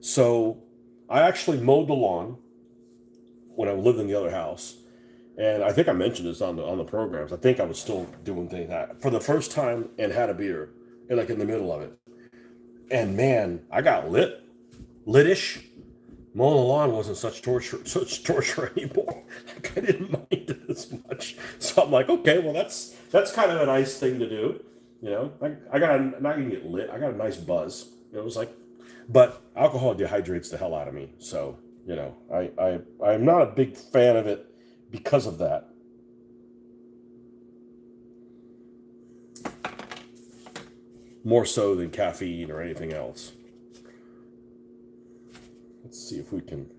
So I actually mowed the lawn when I lived in the other house. And I think I mentioned this on the programs. I think I was still doing things that for the first time and had a beer and like in the middle of it. And man, I got litish. Mowing the lawn wasn't such torture anymore. Like, I didn't mind it as much. So I'm like, okay, well that's kind of a nice thing to do. You know, I got not gonna get lit. I got a nice buzz. It was like, but alcohol dehydrates the hell out of me. So you know, I'm not a big fan of it because of that. More so than caffeine or anything else. Let's see if we can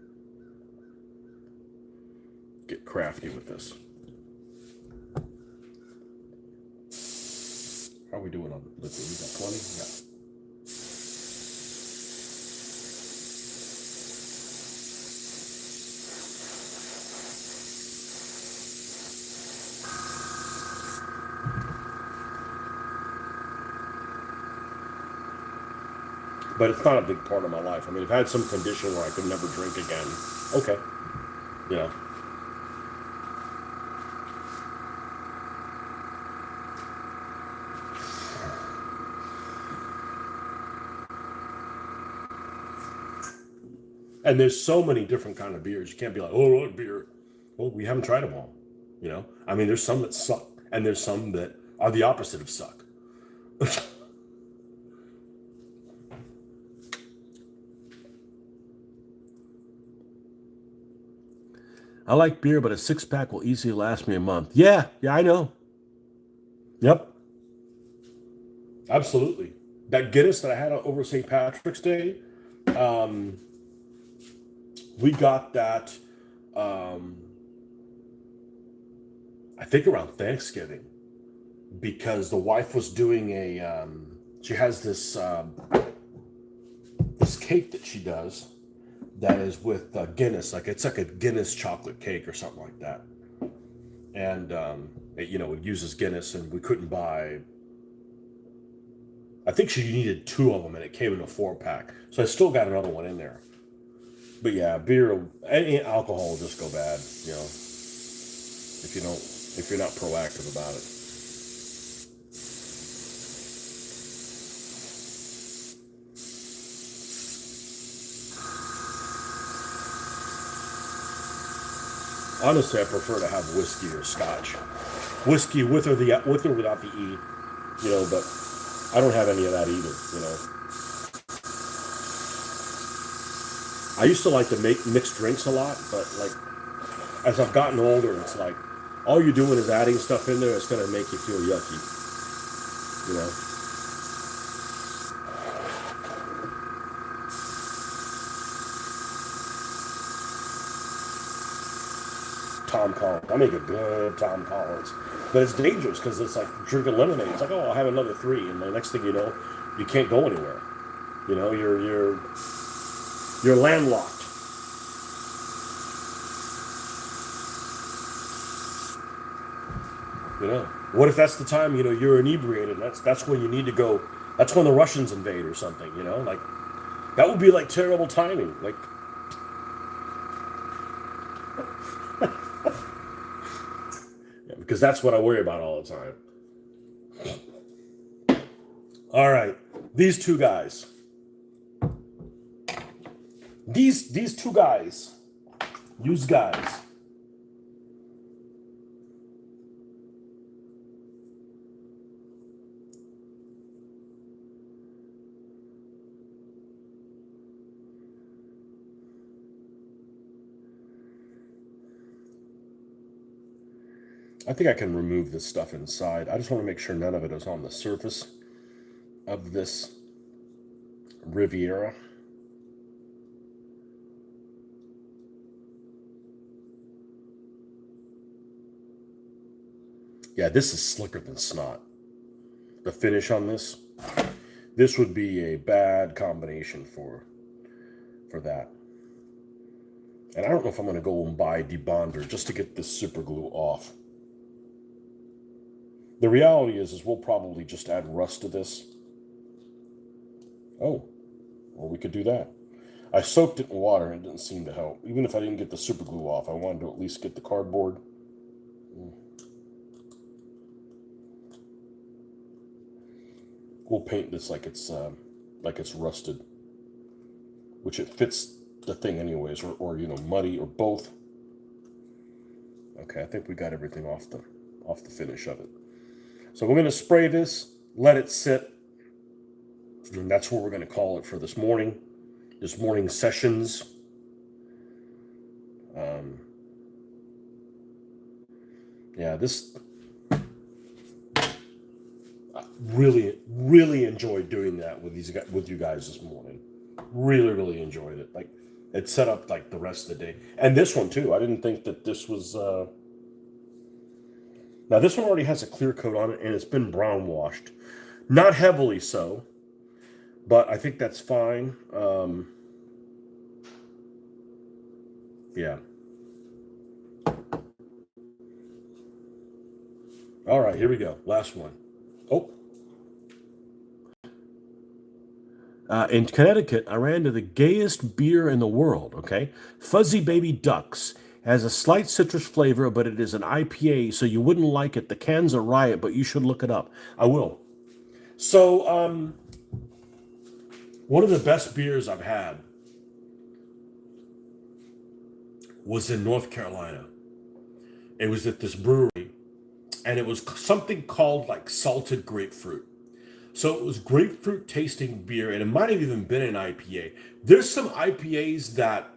get crafty with this. How are we doing on liquid? We got 20? Yeah. But it's not a big part of my life. I mean, if I had some condition where I could never drink again, okay. You know. And there's so many different kind of beers. You can't be like, oh, what beer? Well, we haven't tried them all. You know? I mean, there's some that suck, and there's some that are the opposite of suck. I like beer, but a 6-pack will easily last me a month. Yeah, I know. Yep. Absolutely. That Guinness that I had over St. Patrick's Day, we got that, I think around Thanksgiving, because the wife was doing she has this cake that she does that is with Guinness, it's like a Guinness chocolate cake or something like that, and it uses Guinness, and we couldn't buy. I think she needed 2 of them, and it came in a 4-pack, so I still got another one in there. But yeah, beer, any alcohol will just go bad, if you're not proactive about it. Honestly, I prefer to have whiskey or scotch. Whiskey with or without the E, but I don't have any of that either. I used to like to make mixed drinks a lot, but as I've gotten older, it's like all you're doing is adding stuff in there. It's gonna make you feel yucky, you know. Tom Collins. I make a good Tom Collins, but it's dangerous because it's like drinking lemonade. It's like, oh, I'll have another 3, and the next thing you know, you can't go anywhere. You're landlocked. What if that's the time you're inebriated? That's when you need to go. That's when the Russians invade or something. That would be like terrible timing. Because that's what I worry about all the time. All right, these 2 guys. These 2 guys. Use guys. I think I can remove this stuff inside. I just want to make sure none of it is on the surface of this Riviera. Yeah, this is slicker than snot. The finish on this would be a bad combination for that. And I don't know if I'm going to go and buy debonder just to get this super glue off. The reality is we'll probably just add rust to this. Oh, well, we could do that. I soaked it in water and it didn't seem to help. Even if I didn't get the super glue off, I wanted to at least get the cardboard. We'll paint this like it's rusted, which it fits the thing anyways, or muddy, or both. Okay, I think we got everything off the finish of it. So we're going to spray this, let it sit, and that's what we're going to call it for this morning sessions. Yeah, this really enjoyed doing that with you guys this morning. Really enjoyed it. Like, it set up like the rest of the day, and this one too. I didn't think that this was. Now this one already has a clear coat on it, and it's been brown washed, not heavily so, but I think that's fine. Yeah. All right, here we go. Last one. Oh. In Connecticut, I ran to the gayest beer in the world, okay? Fuzzy Baby Ducks. Has a slight citrus flavor, but it is an IPA, so you wouldn't like it. The can's a riot, but you should look it up. I will. So, one of the best beers I've had was in North Carolina. It was at this brewery, and it was something called like salted grapefruit. So it was grapefruit tasting beer, and it might have even been an IPA. There's some IPAs that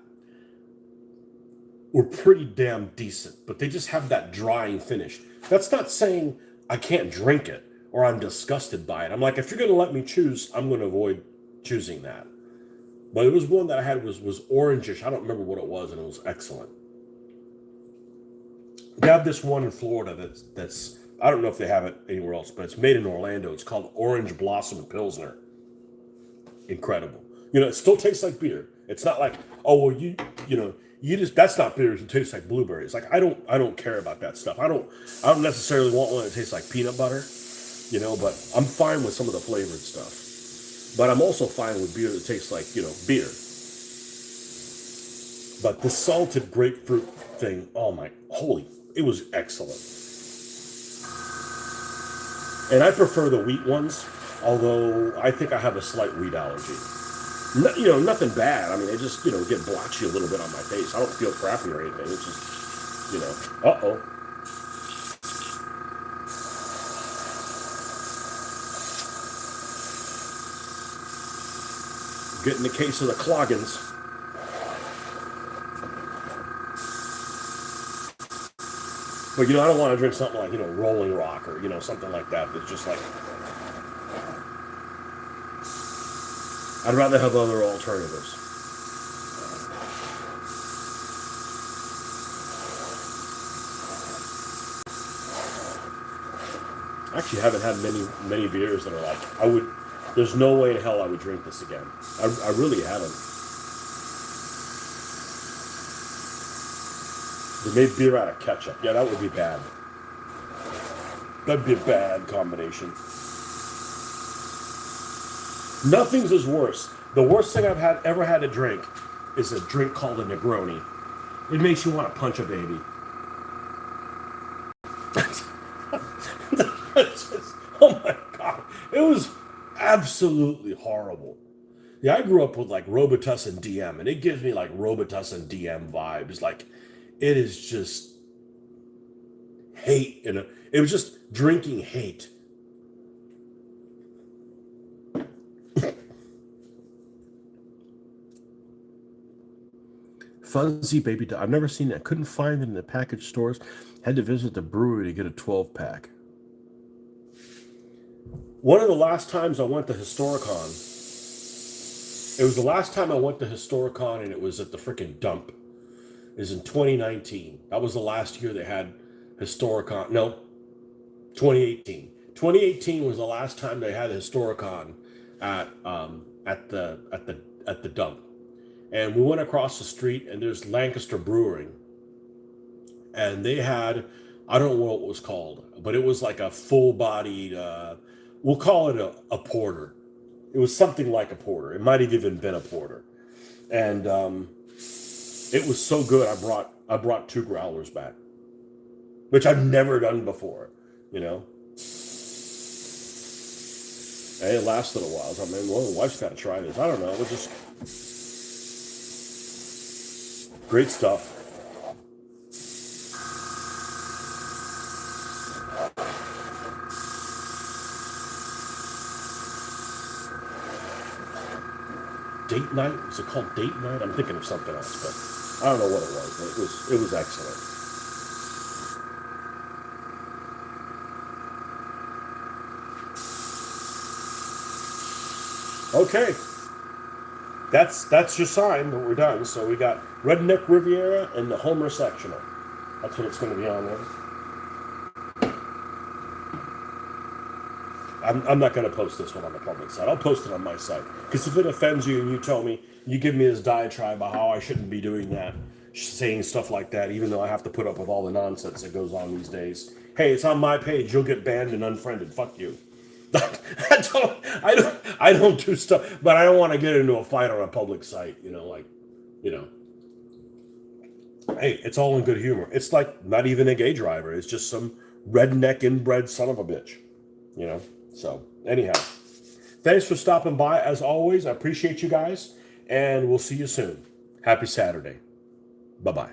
were pretty damn decent, but they just have that drying finish. That's not saying I can't drink it or I'm disgusted by it. I'm like, if you're going to let me choose, I'm going to avoid choosing that. But it was one that I had was orangish. I don't remember what it was, and it was excellent. They have this one in Florida that's I don't know if they have it anywhere else, but it's made in Orlando. It's called Orange Blossom Pilsner. Incredible. You know, it still tastes like beer. It's not like, oh well, you just that's not beer. It tastes like blueberries. Like I don't care about that stuff. I don't necessarily want one that tastes like peanut butter, but I'm fine with some of the flavored stuff. But I'm also fine with beer that tastes like, beer. But the salted grapefruit thing, it was excellent. And I prefer the wheat ones, although I think I have a slight wheat allergy. Nothing bad. I mean, they just, get blotchy a little bit on my face. I don't feel crappy or anything. It's just, uh-oh. Getting a case of the cloggins. But, I don't want to drink something like, Rolling Rock or, something like that. That's just like, I'd rather have other alternatives. I actually haven't had many beers that are like, there's no way in hell I would drink this again. I really haven't. They made beer out of ketchup. Yeah, that would be bad. That'd be a bad combination. Nothing's as worse. The worst thing I've ever had to drink is a drink called a Negroni. It makes you want to punch a baby. Oh my God. It was absolutely horrible. Yeah, I grew up with like Robitussin DM, and it gives me like Robitussin DM vibes. Like, it is just hate. It was just drinking hate. Fuzzy Baby Duck. I've never seen it. I couldn't find it in the package stores. Had to visit the brewery to get a 12-pack. One of the last times I went to Historicon, it was the last time I went to Historicon, and it was at the freaking dump. It was in 2019. That was the last year they had Historicon. No, 2018. 2018 was the last time they had Historicon at the dump. And we went across the street, and there's Lancaster Brewing. And they had, I don't know what it was called, but it was like a full-bodied, we'll call it a porter. It was something like a porter. It might have even been a porter. And it was so good, I brought 2 growlers back, which I've never done before, And it lasted a while. So, the wife's got to try this. I don't know. It was just great stuff. Date night? Was it called Date Night? I'm thinking of something else, but I don't know what it was. But it was excellent. Okay, that's your sign that we're done. So we got Redneck Riviera and the Homer Sectional. That's what it's going to be on there. I'm not going to post this one on the public side. I'll post it on my site. Because if it offends you and you tell me, you give me this diatribe about how I shouldn't be doing that, saying stuff like that, even though I have to put up with all the nonsense that goes on these days. Hey, it's on my page. You'll get banned and unfriended. Fuck you. I don't do stuff, but I don't want to get into a fight on a public site. Hey, it's all in good humor. It's like not even a gay driver. It's just some redneck inbred son of a bitch. So anyhow, thanks for stopping by. As always, I appreciate you guys, and we'll see you soon. Happy Saturday. Bye-bye.